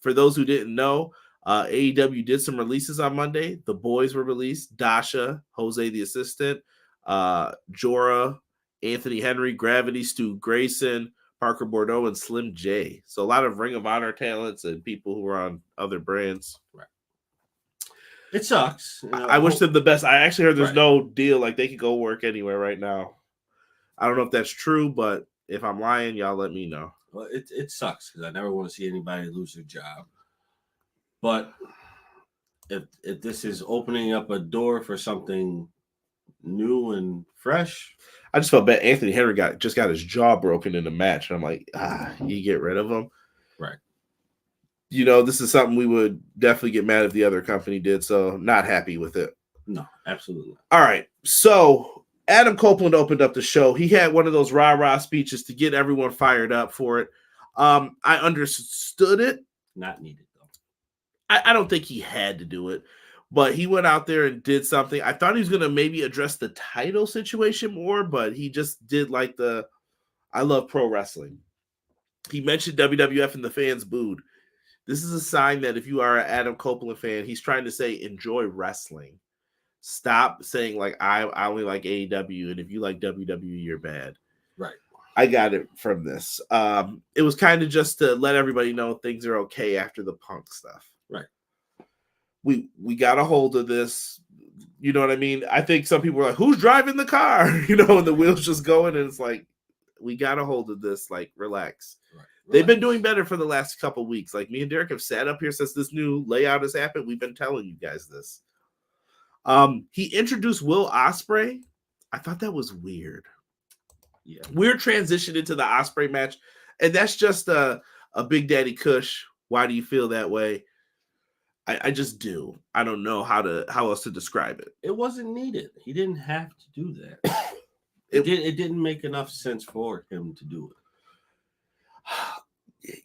For those who didn't know, AEW did some releases on Monday. The boys were released. Dasha, Jose the assistant, Jorah, Anthony Henry, Gravity, Stu Grayson, Parker Bordeaux, and Slim J. So a lot of Ring of Honor talents and people who are on other brands. Right. It sucks. You know, I wish them the best. I actually heard there's right. no deal. Like, they could go work anywhere right now. I don't know if that's true, but if I'm lying, y'all let me know. Well, it sucks because I never want to see anybody lose their job. But if this is opening up a door for something new and fresh, I just felt bad. Anthony Henry just got his jaw broken in the match. And I'm like, you get rid of him. right? You know, this is something we would definitely get mad if the other company did. So not happy with it. No, absolutely. All right. So Adam Copeland opened up the show. He had one of those rah-rah speeches to get everyone fired up for it. I understood it. Not needed, though. I don't think he had to do it, but he went out there and did something. I thought he was going to maybe address the title situation more, but he just did like I love pro wrestling. He mentioned WWF and the fans booed. This is a sign that if you are an Adam Copeland fan, he's trying to say enjoy wrestling. Stop saying like I only like AEW, and if you like WWE, you're bad. Right. I got it from this. It was kind of just to let everybody know things are okay after the Punk stuff. Right. We got a hold of this. You know what I mean? I think some people were like, who's driving the car? You know, and the wheels just going, and it's like, we got a hold of this. Like, relax. Right. They've been doing better for the last couple weeks. Like, me and Derek have sat up here since this new layout has happened. We've been telling you guys this. He introduced Will Ospreay. I thought that was weird. Yeah. Weird transition into the Ospreay match. And that's just a Big Daddy Kush. Why do you feel that way? I just do. I don't know how else to describe it. It wasn't needed. He didn't have to do that. It didn't make enough sense for him to do it.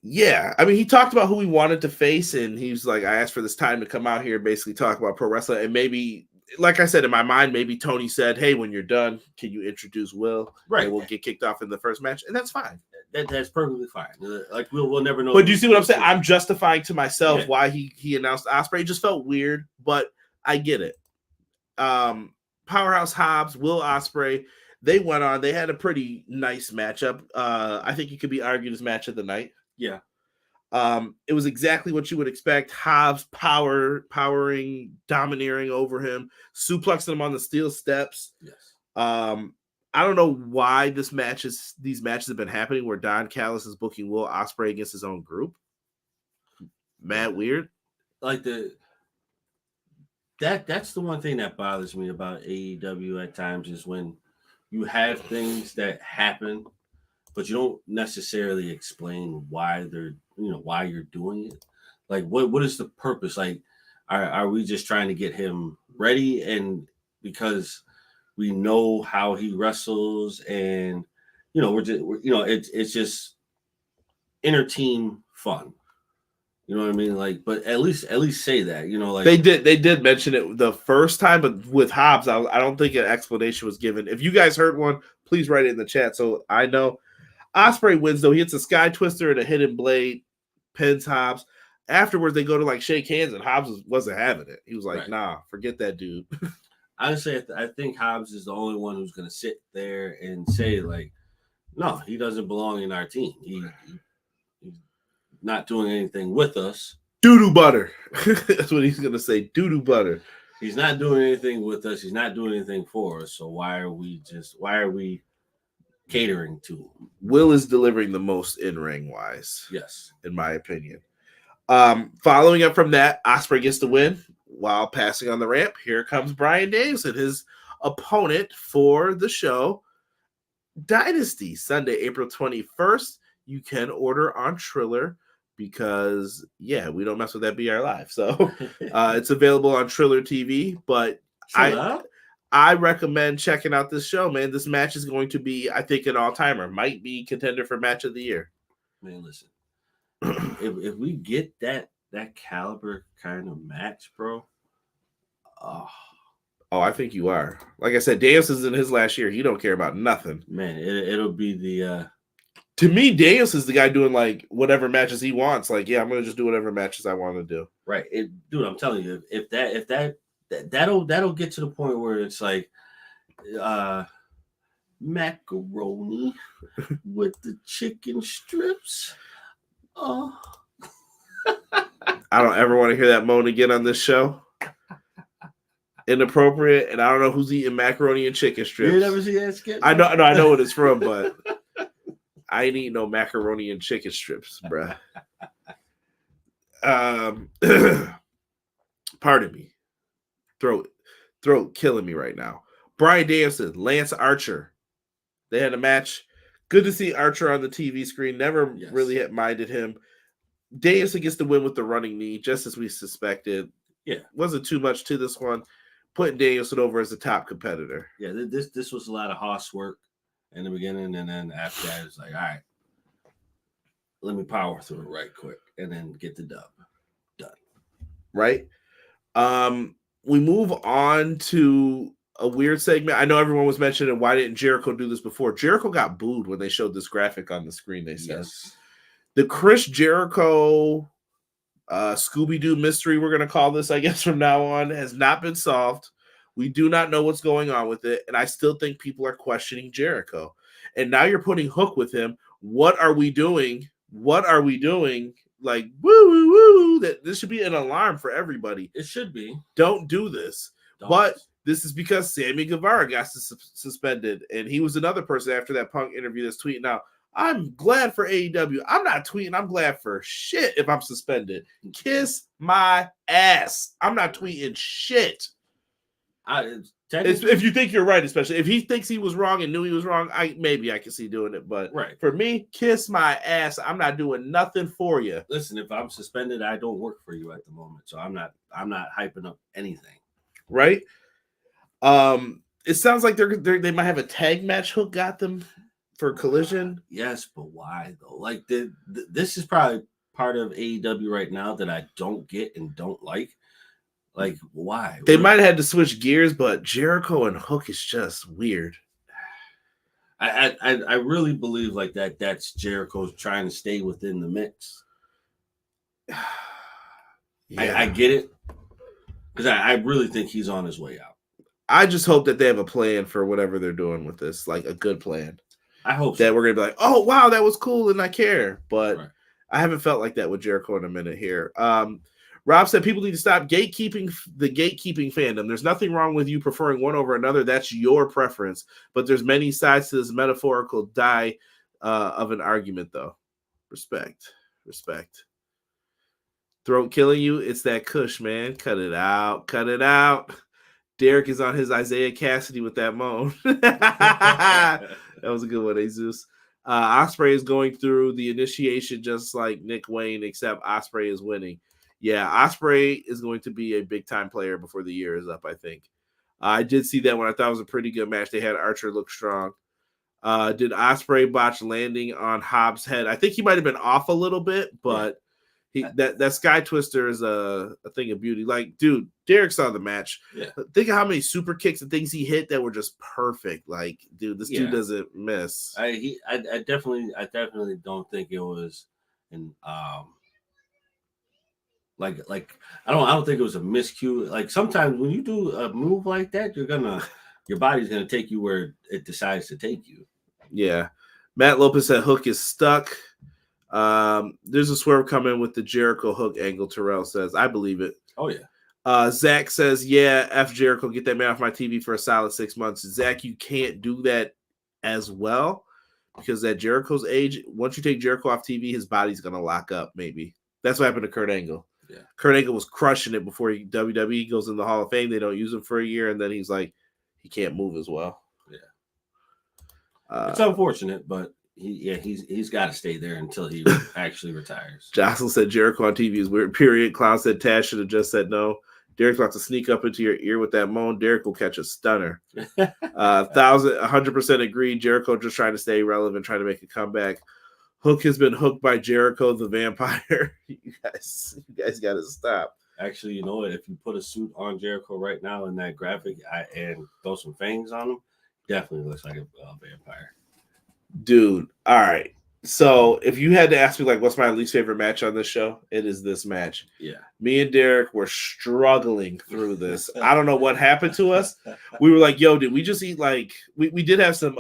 Yeah. I mean, he talked about who he wanted to face, and he was like, I asked for this time to come out here and basically talk about pro wrestling. And maybe, like I said, in my mind, maybe Tony said, hey, when you're done, can you introduce Will? Right. And we'll get kicked off in the first match. And that's fine. That's perfectly fine. Like we'll never know. But do you see what I'm saying? I'm justifying to myself Yeah. why he announced Ospreay. It just felt weird, but I get it. Powerhouse Hobbs, Will Ospreay, they went on. They had a pretty nice matchup. I think it could be argued as match of the night. Yeah. It was exactly what you would expect. Hobbs powering, domineering over him, suplexing him on the steel steps. Yes. I don't know why these matches have been happening where Don Callis is booking Will Ospreay against his own group. Mad weird. Like that's the one thing that bothers me about AEW at times is when you have things that happen, but you don't necessarily explain why why you're doing it. Like what is the purpose? Like, are we just trying to get him ready? And because we know how he wrestles, and it's just inner team fun. You know what I mean? Like, but at least say that, like they did mention it the first time, but with Hobbs, I don't think an explanation was given. If you guys heard one, please write it in the chat so I know. Ospreay wins though. He hits a sky twister and a hidden blade, pins Hobbs. Afterwards, they go to like shake hands, and Hobbs wasn't having it. He was like, Right. "Nah, forget that dude." Honestly, I think Hobbs is the only one who's going to sit there and say like, no, he doesn't belong in our team. He's not doing anything with us. Doo-doo butter. That's what he's gonna say. Doo-doo butter. He's not doing anything with us. He's not doing anything for us. So why are we catering to him? Will is delivering the most in-ring wise. Yes, in my opinion. Following up from that, Ospreay gets the win while passing on the ramp. Here comes Bryan Danielson, his opponent for the show. Dynasty, Sunday, April 21st. You can order on Triller because, we don't mess with that BR Live. So it's available on Triller TV, but I recommend checking out this show, man. This match is going to be, I think, an all-timer. Might be contender for match of the year. Man, listen. if we get that caliber kind of match, bro. Oh, I think you are. Like I said, Danielson's in his last year. He don't care about nothing. Man, it'll be the to me, Danielson's the guy doing like whatever matches he wants. Like, I'm gonna just do whatever matches I want to do. Right. Dude, I'm telling you, if that'll get to the point where it's like macaroni with the chicken strips. Oh, I don't ever want to hear that moan again on this show. Inappropriate, and I don't know who's eating macaroni and chicken strips. You never see that skit? I know what it's from, but I ain't eating no macaroni and chicken strips, bruh. Pardon me. Throat killing me right now. Bryan Danielson, Lance Archer. They had a match. Good to see Archer on the TV screen. Never really minded him. Danielson gets the win with the running knee, just as we suspected. Yeah. Wasn't too much to this one. Putting Danielson over as the top competitor. Yeah, this was a lot of hoss work in the beginning, and then after that, it's like, all right, let me power through it right quick, and then get the dub. Done. Right? We move on to a weird segment. I know everyone was mentioning why didn't Jericho do this before? Jericho got booed when they showed this graphic on the screen, they said. Yes. The Chris Jericho Scooby-Doo mystery, we're going to call this, I guess, from now on, has not been solved. We do not know what's going on with it, and I still think people are questioning Jericho. And now you're putting Hook with him. What are we doing? Like, woo, woo, woo. That this should be an alarm for everybody. It should be. Don't do this. Don't. But this is because Sammy Guevara got suspended, and he was another person after that Punk interview that's tweeting out, I'm glad for AEW. I'm not tweeting. I'm glad for shit if I'm suspended. Kiss my ass. I'm not tweeting shit. If you think you're right, especially if he thinks he was wrong and knew he was wrong, maybe I can see doing it. But for me, kiss my ass. I'm not doing nothing for you. Listen, if I'm suspended, I don't work for you at the moment, so I'm not hyping up anything. Right? It sounds like they might have a tag match. Hook got them for Collision. Yes, but why though? Like this is probably part of AEW right now that I don't get and don't like. Like, why? They might have had to switch gears, but Jericho and Hook is just weird. I really believe like that's Jericho's trying to stay within the mix. Yeah. I get it. Because I really think he's on his way out. I just hope that they have a plan for whatever they're doing with this, like a good plan. I hope that we're going to be like, oh, wow, that was cool and I care. But I haven't felt like that with Jericho in a minute here. Rob said people need to stop gatekeeping fandom. There's nothing wrong with you preferring one over another. That's your preference. But there's many sides to this metaphorical die of an argument, though. Respect. Throat killing you. It's that Kush, man. Cut it out. Derek is on his Isaiah Cassidy with that moan. That was a good one, Jesus. Ospreay is going through the initiation just like Nick Wayne, except Ospreay is winning. Yeah, Ospreay is going to be a big-time player before the year is up, I think. I did see that one. I thought it was a pretty good match. They had Archer look strong. Did Ospreay botch landing on Hobbs' head? I think he might have been off a little bit, but that Sky Twister is a thing of beauty. Like, dude, Derek saw the match. Yeah. Think of how many super kicks and things he hit that were just perfect. Like, dude, this dude doesn't miss. I definitely don't think it was an like I don't think it was a miscue. Like sometimes when you do a move like that, your body's gonna take you where it decides to take you. Yeah. Matt Lopez said Hook is stuck. There's a Swerve coming with the Jericho Hook angle. Terrell says, I believe it. Oh yeah. Zach says, yeah, F Jericho, get that man off my TV for a solid 6 months. Zach, you can't do that as well because at Jericho's age, once you take Jericho off TV, his body's gonna lock up. Maybe that's what happened to Kurt Angle. Yeah, Kurt Angle was crushing it before WWE goes in the Hall of Fame. They don't use him for a year, and then he's like, he can't move as well. Yeah, it's unfortunate, but he's got to stay there until he actually retires. Jocelyn said Jericho on TV is weird. Period. Clown said Taz should have just said no. Derek's about to sneak up into your ear with that moan. Derek will catch a stunner. 100% agree. Jericho just trying to stay relevant, trying to make a comeback. Hook has been hooked by Jericho the Vampire. You guys got to stop. Actually, you know what? If you put a suit on Jericho right now in that graphic and throw some fangs on him, definitely looks like a vampire. Dude, all right. So if you had to ask me, like, what's my least favorite match on this show, it is this match. Yeah. Me and Derek were struggling through this. I don't know what happened to us. We were like, yo, did we just eat, like, we did have some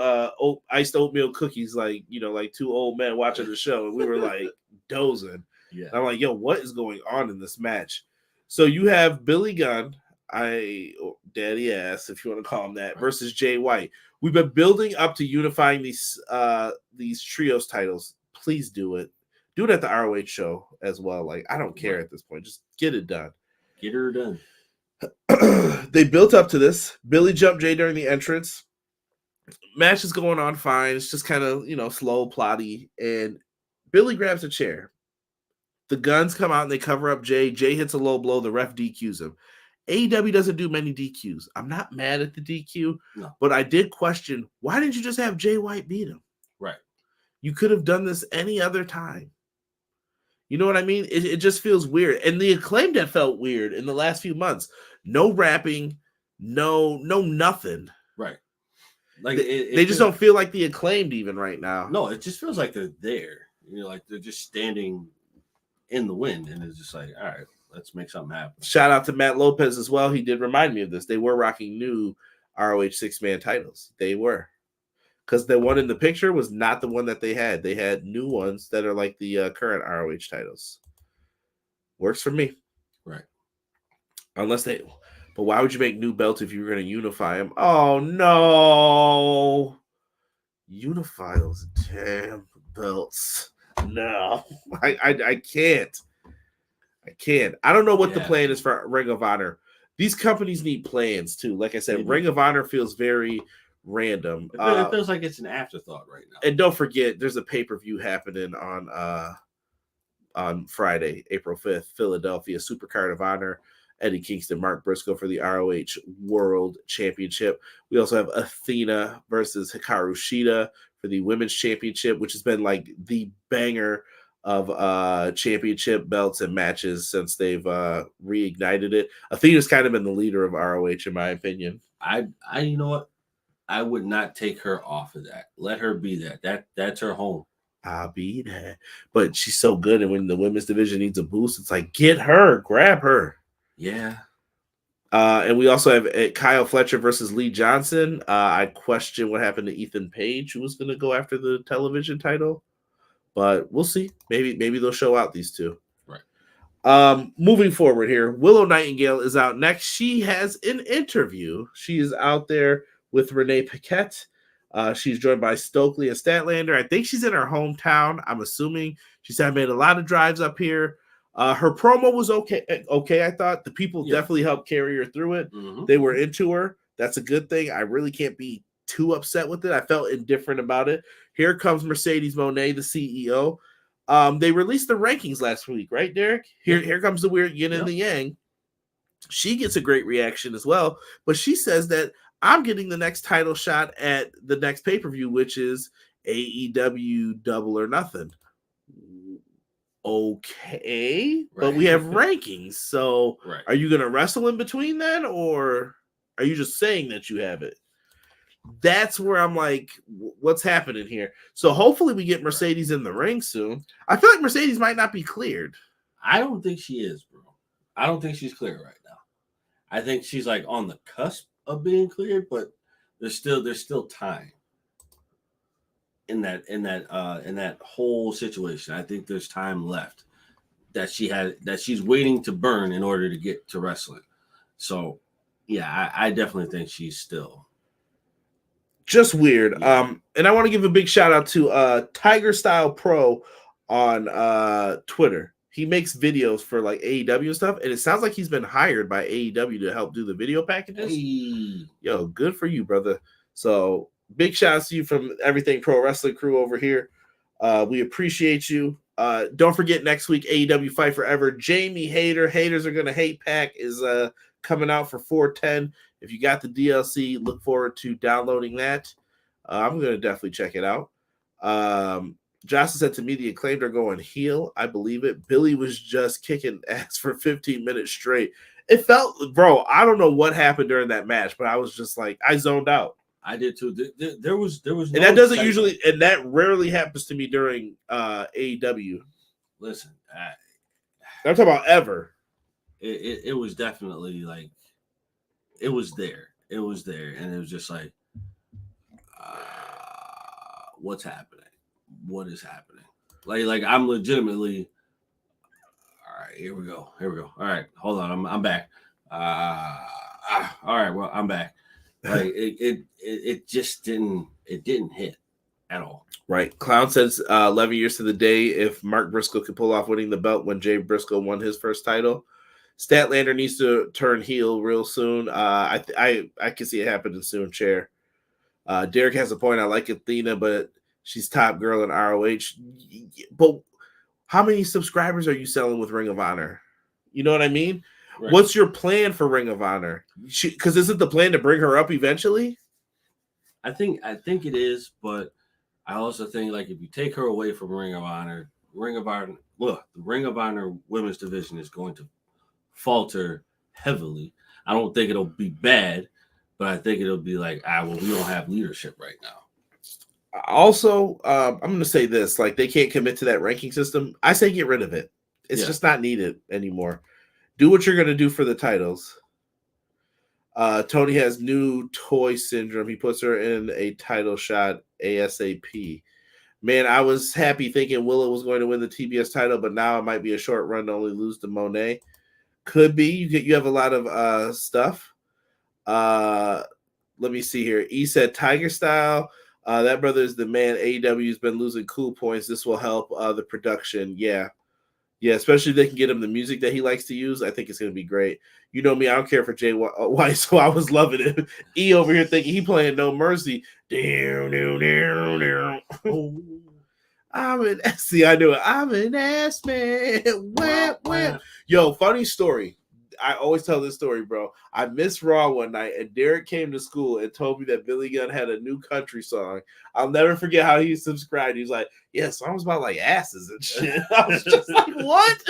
iced oatmeal cookies, like, you know, like two old men watching the show. And we were, like, dozing. Yeah. And I'm like, yo, what is going on in this match? So you have Billy Gunn, Daddy Ass, if you want to call him that, versus Jay White. We've been building up to unifying these trios titles. Please do it. Do it at the ROH show as well. Like, I don't care at this point. Just get it done. Get her done. They built up to this. Billy jumped Jay during the entrance. Match is going on fine. It's just kind of, slow, plotty. And Billy grabs a chair. The Guns come out and they cover up Jay. Jay hits a low blow. The ref DQs him. AEW doesn't do many DQs. I'm not mad at the DQ, but I did question, why didn't you just have Jay White beat him? Right. You could have done this any other time. You know what I mean? It just feels weird. And the Acclaimed that felt weird in the last few months. No rapping, no nothing. Right. Like they just don't feel like the Acclaimed even right now. No, it just feels like they're there. Like they're just standing in the wind, and it's just like, all right, let's make something happen. Shout out to Matt Lopez as well. He did remind me of this. They were rocking new ROH 6-man titles. They were. Because the one in the picture was not the one that they had. They had new ones that are like the current ROH titles. Works for me. Right. But why would you make new belts if you were going to unify them? Oh, no. Unify those damn belts. No. I can't. I can't. I don't know what the plan is for Ring of Honor. These companies need plans, too. Like I said, Ring of Honor feels very random. It feels like it's an afterthought right now. And don't forget, there's a pay-per-view happening on Friday, April 5th, Philadelphia, Supercard of Honor, Eddie Kingston, Mark Briscoe for the ROH World Championship. We also have Athena versus Hikaru Shida for the Women's Championship, which has been like the banger of championship belts and matches since they've reignited it. Athena's kind of been the leader of ROH, in my opinion. I you know what? I would not take her off of that. Let her be that. That's her home. I'll be that. But she's so good, and when the women's division needs a boost, it's like, get her, grab her. Yeah. And we also have Kyle Fletcher versus Lee Johnson. I question what happened to Ethan Page, who was going to go after the television title. But we'll see. Maybe they'll show out these two. Right. Moving forward here, Willow Nightingale is out next. She has an interview. She is out there with Renee Paquette. She's joined by Stokely and Statlander. I think she's in her hometown. I'm assuming. She said, I made a lot of drives up here. Her promo was okay. I thought the people definitely helped carry her through it. Mm-hmm. They were into her. That's a good thing. I really can't be too upset with it. I felt indifferent about it. Here comes Mercedes Moné, the CEO. They released the rankings last week, right, Derek? Here comes the weird yin and the yang. She gets a great reaction as well, but she says that I'm getting the next title shot at the next pay-per-view, which is AEW Double or Nothing. Okay, but we have rankings. So are you going to wrestle in between then, or are you just saying that you have it? That's where I'm like, what's happening here? So hopefully we get Mercedes in the ring soon. I feel like Mercedes might not be cleared. I don't think she is, bro. I don't think she's clear right now. I think she's like on the cusp of being cleared, but there's still time in that whole situation. I think there's time left that she's waiting to burn in order to get to wrestling. So yeah, I definitely think she's still just weird. Yeah. And I want to give a big shout out to Tiger Style Pro on Twitter. He makes videos for like AEW and stuff, and it sounds like he's been hired by AEW to help do the video packages. Hey. Yo, good for you, brother. So big shout out to you from Everything Pro Wrestling crew over here. We appreciate you. Don't forget next week, AEW Fight Forever. Jamie Haters Are Gonna Hate Pack is coming out for 410. If you got the DLC, look forward to downloading that. I'm gonna definitely check it out. Jocelyn said to me, the Acclaimed are going heel. I believe it. Billy was just kicking ass for 15 minutes straight. It felt, bro, I don't know what happened during that match, but I was just like, I zoned out. I did too. There was no and that doesn't usually, and that rarely happens to me during AEW. Listen, I'm talking about ever. It was definitely like, it was there, and it was just like, what's happening? What is happening? Like I'm legitimately. All right, here we go. All right, hold on, I'm back. All right, well, I'm back. Like it just didn't hit at all. Right. Clown says 11 years to the day if Mark Briscoe could pull off winning the belt when Jay Briscoe won his first title. Statlander needs to turn heel real soon. I can see it happening soon, Chair. Derek has a point. I like Athena, but she's top girl in ROH. But how many subscribers are you selling with Ring of Honor? You know what I mean? Right. What's your plan for Ring of Honor? Because isn't the plan to bring her up eventually? I think it is, but I also think like if you take her away from Ring of Honor, the Ring of Honor women's division is going to falter heavily. I don't think it'll be bad, but I think it'll be like, well, we don't have leadership right now. Also, I'm going to say this, like they can't commit to that ranking system. I say get rid of it. It's just not needed anymore. Do what you're going to do for the titles. Tony has new toy syndrome. He puts her in a title shot ASAP. Man, I was happy thinking Willow was going to win the TBS title, but now it might be a short run to only lose to Monet. Could be. You have a lot of stuff. Let me see here. E said Tiger Style. That brother is the man. AEW has been losing cool points. This will help the production. Yeah, especially if they can get him the music that he likes to use. I think it's going to be great. You know me, I don't care for Jay White, so I was loving it. E over here thinking he playing No Mercy. I knew it. I'm an ass man. Wham. Yo, funny story. I always tell this story, bro. I missed Raw one night, and Derek came to school and told me that Billy Gunn had a new country song. I'll never forget how he subscribed. He was like, yeah, songs about like asses and shit. I was just like, what?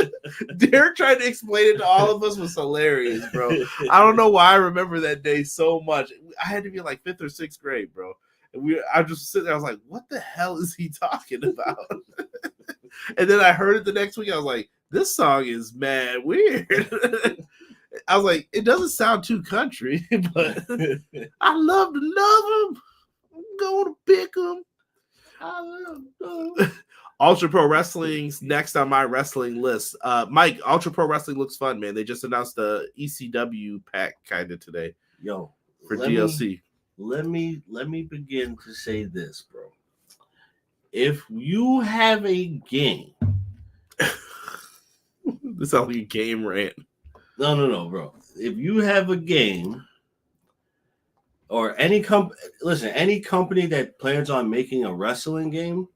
Derek tried to explain it to all of us was hilarious, bro. I don't know why I remember that day so much. I had to be in like 5th or 6th grade, bro. And I just sitting there, I was like, what the hell is he talking about? And then I heard it the next week. I was like, this song is mad weird. I was like, it doesn't sound too country, but I love to love him. I'm going to pick him. I love him. Ultra Pro Wrestling's next on my wrestling list. Mike, Ultra Pro Wrestling looks fun, man. They just announced the ECW pack kind of today. Yo, for DLC. Let me begin to say this, bro. If you have a game, this sounds like a game rant. No, bro. If you have a game, or any company that plans on making a wrestling game,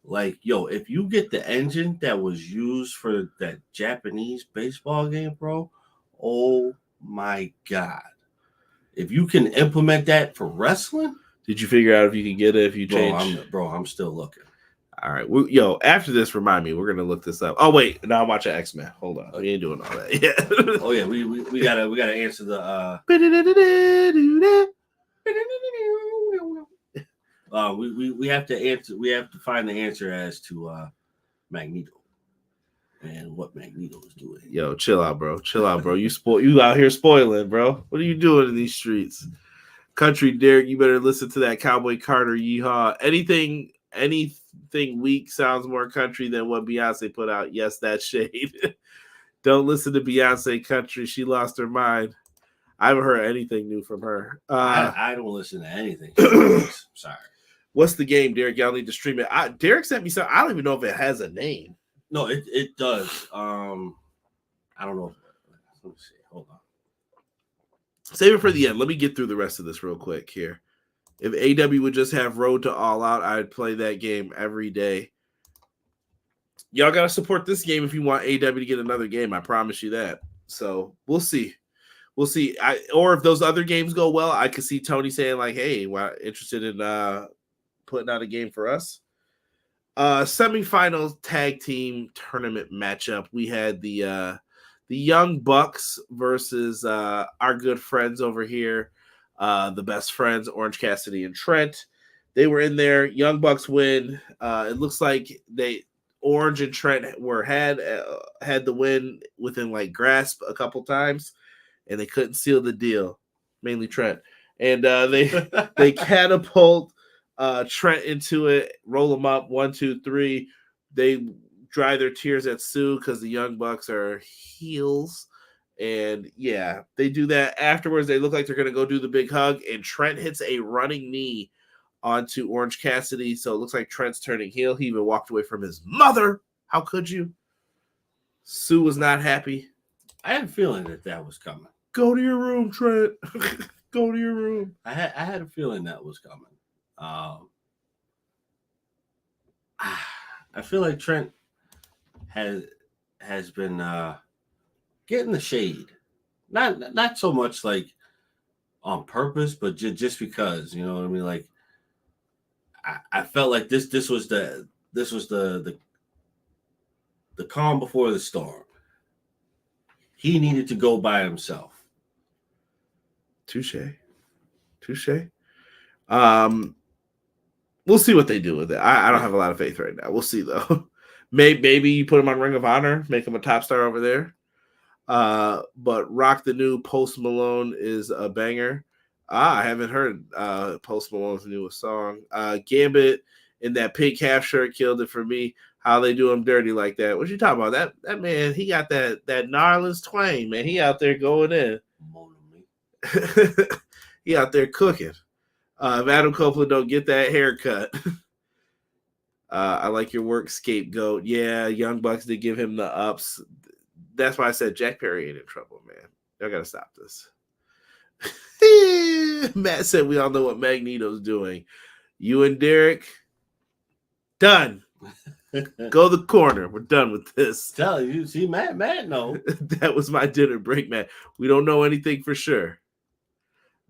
like, yo, if you get the engine that was used for that Japanese baseball game, bro, oh my God. If you can implement that for wrestling, Did you figure out if you can get it if you change? I'm still looking. All right. After this, remind me. We're going to look this up. Oh, wait. Now I'm watching X-Men. Hold on. We ain't doing all that yet. Oh, yeah. We gotta answer the... we have to answer. We have to find the answer as to Magneto and what Magneto is doing. Yo, chill out, bro. Chill out, bro. You out here spoiling, bro. What are you doing in these streets? Country Derek, you better listen to that Cowboy Carter yeehaw. Anything weak sounds more country than what Beyonce put out. Yes, that's shade. Don't listen to Beyonce country. She lost her mind. I haven't heard anything new from her. I don't listen to anything. Sorry. What's the game, Derek? Y'all need to stream it. Derek sent me something. I don't even know if it has a name. No, it does. I don't know. Let me see. Hold on. Save it for the end. Let me get through the rest of this real quick here. If AEW would just have Road to All Out, I'd play that game every day. Y'all got to support this game if you want AEW to get another game. I promise you that. So we'll see. We'll see. Or if those other games go well, I could see Tony saying like, hey, interested in putting out a game for us. Semifinal tag team tournament matchup. We had the Young Bucks versus our good friends over here. The best friends, Orange Cassidy and Trent. They were in there. Young Bucks win. It looks like Orange and Trent had the win within like grasp a couple times, and they couldn't seal the deal. Mainly Trent, and they catapult Trent into it, roll him up 1, 2, 3. They dry their tears at Sue because the Young Bucks are heels. And yeah, they do that. Afterwards, they look like they're going to go do the big hug, and Trent hits a running knee onto Orange Cassidy. So it looks like Trent's turning heel. He even walked away from his mother. How could you? Sue was not happy. I had a feeling that was coming. Go to your room, Trent. Go to your room. I had a feeling that was coming. I feel like Trent has been getting the shade, not so much like on purpose, but just because, you know what I mean. Like I felt like this was the calm before the storm. He needed to go by himself. Touche. We'll see what they do with it. I don't have a lot of faith right now. We'll see though. Maybe you put him on Ring of Honor, make him a top star over there. But Rock the New Post Malone is a banger. I haven't heard Post Malone's newest song. Gambit in that pink half shirt killed it for me. How they do him dirty like that. What you talking about? That man, he got that Narlands twang, man. He out there going in. He out there cooking. If Adam Copeland don't get that haircut. I like your work, scapegoat. Yeah, Young Bucks did give him the ups. That's why I said Jack Perry ain't in trouble, man. Y'all got to stop this. Matt said we all know what Magneto's doing. You and Derek, done. Go the corner. We're done with this. Tell you, see, Matt, no. That was my dinner break, Matt. We don't know anything for sure.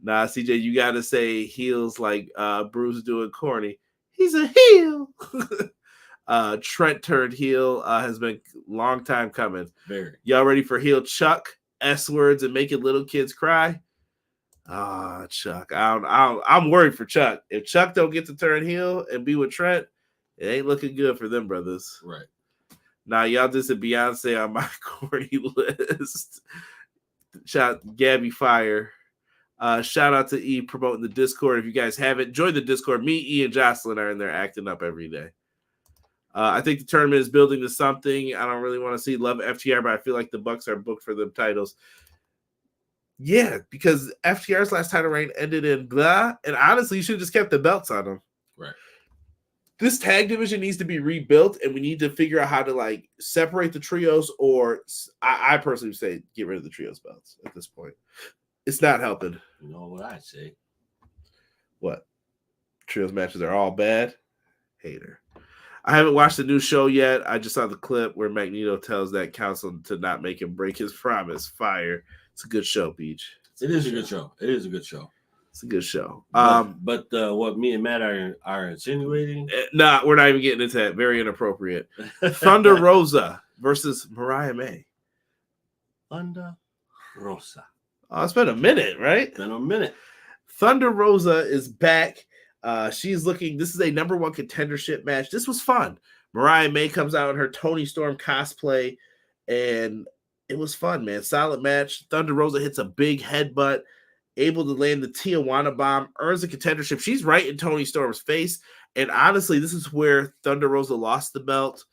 Nah, CJ, you got to say heels like Bruce doing corny. He's a heel. Trent turned heel has been long time coming. Very. Y'all ready for heel Chuck S words and making little kids cry? Chuck. I'm worried for Chuck. If Chuck don't get to turn heel and be with Trent, it ain't looking good for them brothers. Right. Now y'all just a Beyonce on my corny list. Shout Gabby Fire. Shout out to E promoting the Discord. If you guys haven't, join the Discord. Me, E, and Jocelyn are in there acting up every day. I think the tournament is building to something. I don't really want to see love FTR, but I feel like the Bucks are booked for them titles. Yeah, because FTR's last title reign ended in blah, and honestly, you should have just kept the belts on them. Right. This tag division needs to be rebuilt, and we need to figure out how to like separate the trios, or I personally say get rid of the trios belts at this point. It's not helping. You know what I say? What? Trios matches are all bad? Hater. I haven't watched the new show yet. I just saw the clip where Magneto tells that council to not make him break his promise. Fire. It's a good show, Beach. It's It is a good show. It is a good show. It's a good show. But what me and Matt are insinuating? Nah, we're not even getting into that. Very inappropriate. Thunder Rosa versus Mariah May. Thunder Rosa. Oh, it's been a minute, right? It's been a minute. Thunder Rosa is back. She's looking. This is a number one contendership match. This was fun. Mariah May comes out in her Toni Storm cosplay, and it was fun, man. Solid match. Thunder Rosa hits a big headbutt, able to land the Tijuana bomb, earns the contendership. She's right in Toni Storm's face. And honestly, this is where Thunder Rosa lost the belt.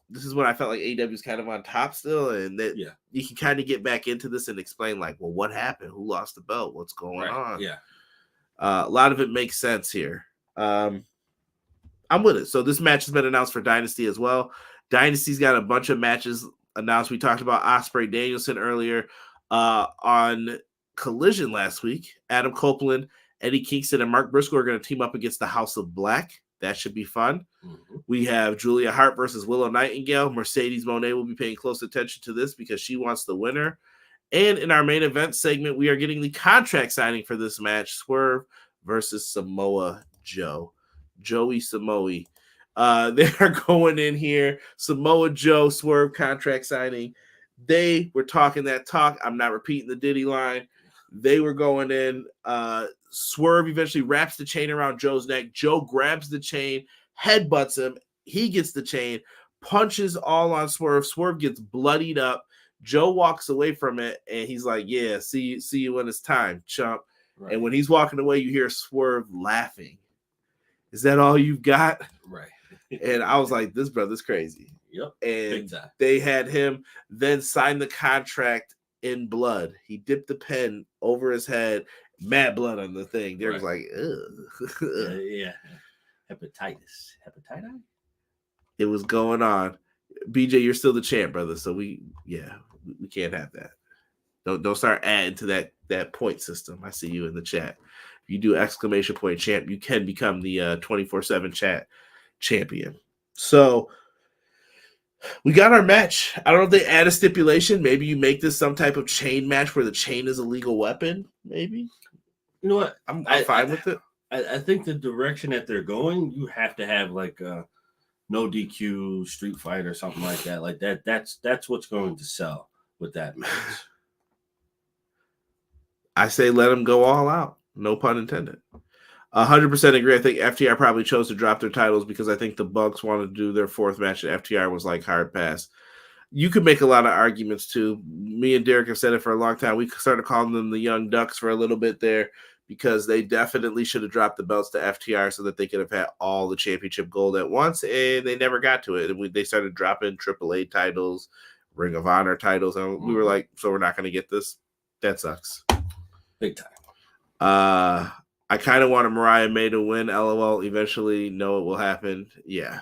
This is when I felt like AEW is kind of on top still, and that you can kind of get back into this and explain, like, well, what happened? Who lost the belt? What's going on? Yeah. A lot of it makes sense here. I'm with it. So this match has been announced for Dynasty as well. Dynasty's got a bunch of matches announced. We talked about Ospreay Danielson earlier on Collision last week. Adam Copeland, Eddie Kingston, and Mark Briscoe are going to team up against the House of Black. That should be fun. Mm-hmm. We have Julia Hart versus Willow Nightingale. Mercedes Moné will be paying close attention to this because she wants the winner. And in our main event segment, we are getting the contract signing for this match, Swerve versus Samoa Joe. Joey Samoa. They are going in here. Samoa Joe, Swerve contract signing. They were talking that talk. I'm not repeating the Diddy line. They were going in. Swerve eventually wraps the chain around Joe's neck. Joe grabs the chain, headbutts him. He gets the chain, punches all on Swerve. Swerve gets bloodied up. Joe walks away from it, and he's like, yeah, see you when it's time, chump. Right. And when he's walking away, you hear Swerve laughing. Is that all you've got? Right. And I was like, this brother's crazy. Yep. And they had him then sign the contract in blood. He dipped the pen over his head, mad blood on the thing. There was like, ugh. Yeah. Hepatitis. It was going on. BJ, you're still the champ, brother. So we can't have that. Don't start adding to that point system. I see you in the chat. If you do exclamation point champ, you can become the 24/7 chat champion. So we got our match. I don't know if they add a stipulation. Maybe you make this some type of chain match where the chain is a legal weapon. Maybe. You know what? I'm fine with it. I think the direction that they're going, you have to have like a no DQ street fight or something like that. Like that. That's what's going to sell with that match. I say let them go all out. No pun intended. 100% agree. I think FTR probably chose to drop their titles because I think the Bucks wanted to do their fourth match and FTR was like hard pass. You could make a lot of arguments too. Me and Derek have said it for a long time. We started calling them the Young Ducks for a little bit there because they definitely should have dropped the belts to FTR so that they could have had all the championship gold at once, and they never got to it. And they started dropping AAA titles, Ring of Honor titles, and we were like, so we're not going to get this? That sucks. Big time. I kind of wanted Mariah May to win, LOL. Eventually, no, it will happen. Yeah.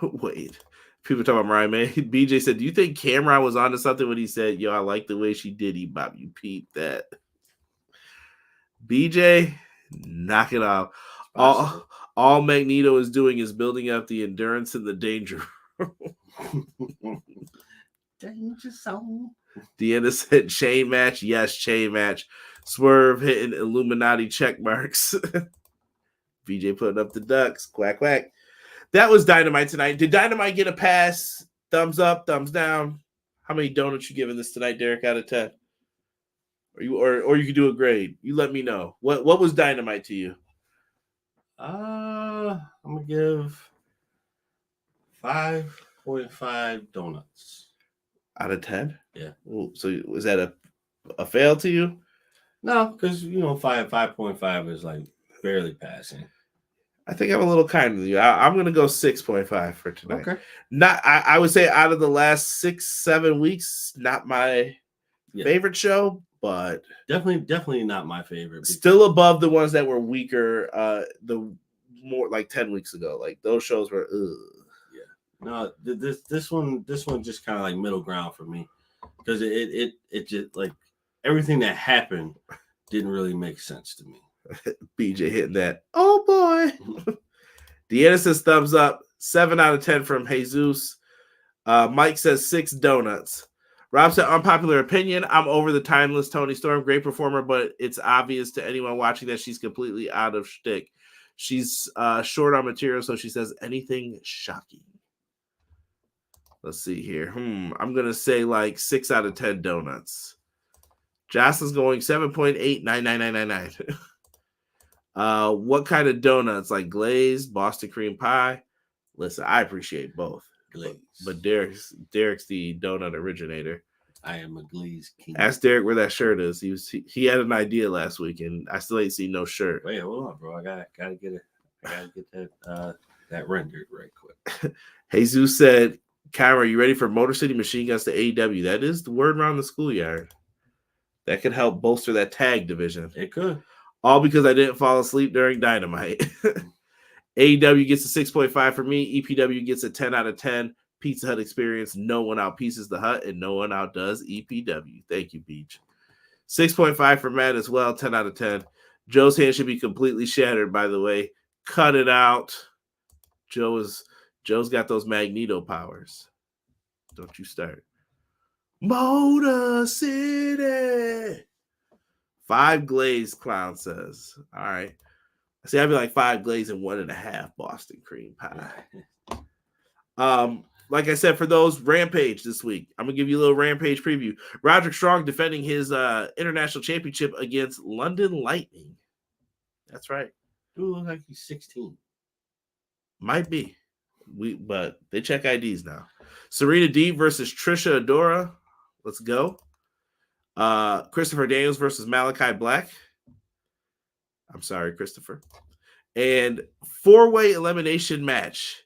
Wait. People talk about Mariah May. BJ said, do you think Cameron was onto something when he said, yo, I like the way she did he bop? You peeped that. BJ, knock it off. All Magneto is doing is building up the endurance and the danger. Danger zone. Deanna said chain match. Yes, chain match. Swerve hitting Illuminati check marks. BJ putting up the ducks. Quack, quack. That was Dynamite tonight. Did Dynamite get a pass? Thumbs up, thumbs down? How many donuts you giving this tonight, Derek, out of 10? Or you could do a grade. You let me know. What was Dynamite to you? I'm going to give 5.5 donuts. Out of 10? Yeah. Ooh, so was that a fail to you? No, because 5.5 is like barely passing. I think I'm a little kinder than you. I'm going to go 6.5 for tonight. Okay. I would say out of the last 6-7 weeks, not my favorite show, but definitely not my favorite. Still above the ones that were weaker. The more like 10 weeks ago, like those shows were. Ugh. No, this one just kind of like middle ground for me because it just like everything that happened didn't really make sense to me. BJ hitting that. Oh boy. Deanna says thumbs up. 7 out of 10 from Jesus. Mike says 6 donuts. Rob said, unpopular opinion. I'm over the timeless Toni Storm. Great performer, but it's obvious to anyone watching that she's completely out of shtick. She's short on material, so she says anything shocking. Let's see here. I'm going to say like 6 out of 10 donuts. Jocelyn's going 7.8999999. What kind of donuts? Like glazed, Boston cream pie? Listen, I appreciate both. But Derek's the donut originator. I am a glazed king. Ask Derek where that shirt is. He had an idea last week, and I still ain't seen no shirt. Wait, hold on, bro. I gotta get that rendered right quick. Jesus said, "Kyra, are you ready for Motor City Machine Guns to AEW?" That is the word around the schoolyard. That could help bolster that tag division. It could. All because I didn't fall asleep during Dynamite. AEW gets a 6.5 for me. EPW gets a 10 out of 10. Pizza Hut experience. No one outpieces the Hut, and no one outdoes EPW. Thank you, Beach. 6.5 for Matt as well. 10 out of 10. Joe's hand should be completely shattered, by the way. Cut it out. Joe's got those Magneto powers. Don't you start. Motor City. 5 glazed, Clown says. All right. See, I'd be like 5 glazed and 1.5 Boston cream pie. Like I said, for those Rampage this week, I'm gonna give you a little Rampage preview. Roderick Strong defending his international championship against London Lightning. That's right. Dude looks like he's 16. Might be. But they check IDs now. Serena Deeb versus Trisha Adora. Let's go. Christopher Daniels versus Malachi Black. I'm sorry, Christopher. And 4-way elimination match.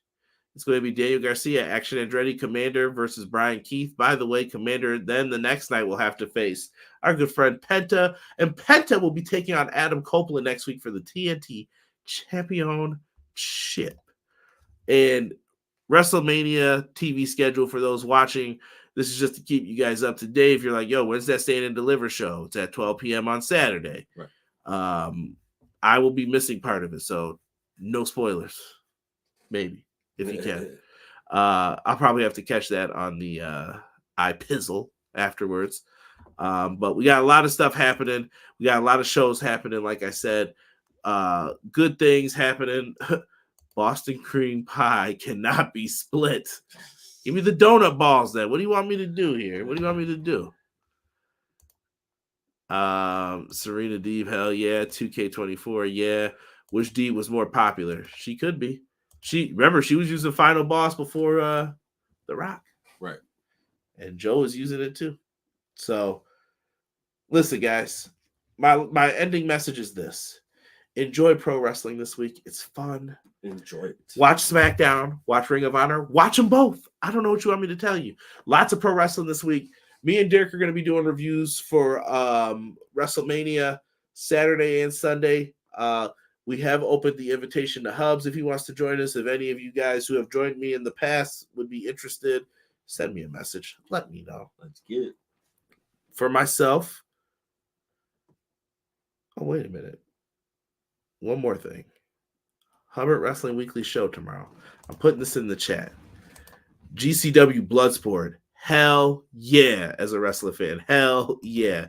It's going to be Daniel Garcia, Action Andretti, Commander versus Brian Keith. By the way, Commander then the next night will have to face our good friend Penta. And Penta will be taking on Adam Copeland next week for the TNT Championship. And WrestleMania TV schedule for those watching. This is just to keep you guys up to date. If you're like, yo, when's that Stand and Deliver show? It's at 12 p.m. on Saturday. Right. I will be missing part of it, so no spoilers. Maybe, if you can. I'll probably have to catch that on the iPizzle afterwards. But we got a lot of stuff happening. We got a lot of shows happening, like I said. Good things happening. Boston cream pie cannot be split. Give me the donut balls then. What do you want me to do here? What do you want me to do? Serena Deeb, hell yeah. 2K24, yeah. Which Deeb was more popular? She could be. She was using Final Boss before The Rock. Right. And Joe is using it too. So listen, guys. My ending message is this. Enjoy pro wrestling this week. It's fun. Enjoy it. Watch SmackDown. Watch Ring of Honor. Watch them both. I don't know what you want me to tell you. Lots of pro wrestling this week. Me and Derek are going to be doing reviews for WrestleMania Saturday and Sunday. We have opened the invitation to Hobbs if he wants to join us. If any of you guys who have joined me in the past would be interested, send me a message. Let me know. Let's get it. For myself. Oh, wait a minute. One more thing. Hubbard Wrestling Weekly show tomorrow. I'm putting this in the chat. GCW Bloodsport. Hell yeah, as a wrestling fan. Hell yeah.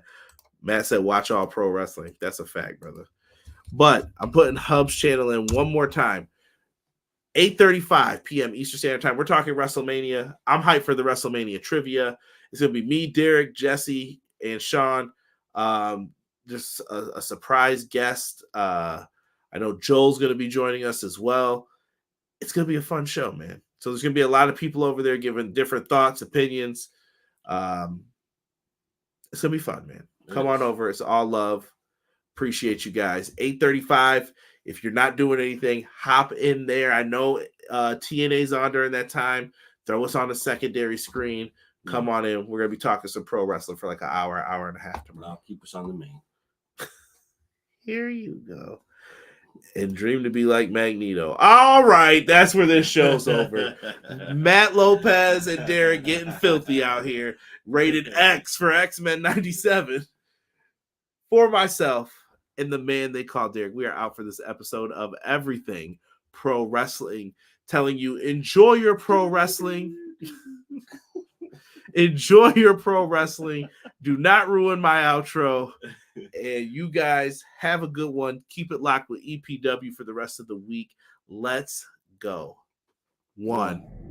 Matt said, watch all pro wrestling. That's a fact, brother. But I'm putting Hub's channel in one more time. 8:35 p.m. Eastern Standard Time. We're talking WrestleMania. I'm hyped for the WrestleMania trivia. It's going to be me, Derek, Jesse, and Sean. Just a surprise guest. I know Joel's going to be joining us as well. It's going to be a fun show, man. So there's going to be a lot of people over there giving different thoughts, opinions. It's going to be fun, man. Come on over. It's all love. Appreciate you guys. 8:35. If you're not doing anything, hop in there. I know TNA's on during that time. Throw us on a secondary screen. Come on in. We're going to be talking some pro wrestling for like an hour, hour and a half tomorrow. I'll keep us on the main. Here you go. And dream to be like Magneto. All right, that's where this show's over. Matt Lopez and Derek getting filthy out here. Rated X for X-Men 97. For myself and the man they call Derek, we are out for this episode of Everything Pro Wrestling, telling you enjoy your pro wrestling. Enjoy your pro wrestling. Do not ruin my outro. And you guys have a good one. Keep it locked with EPW for the rest of the week. Let's go. 1.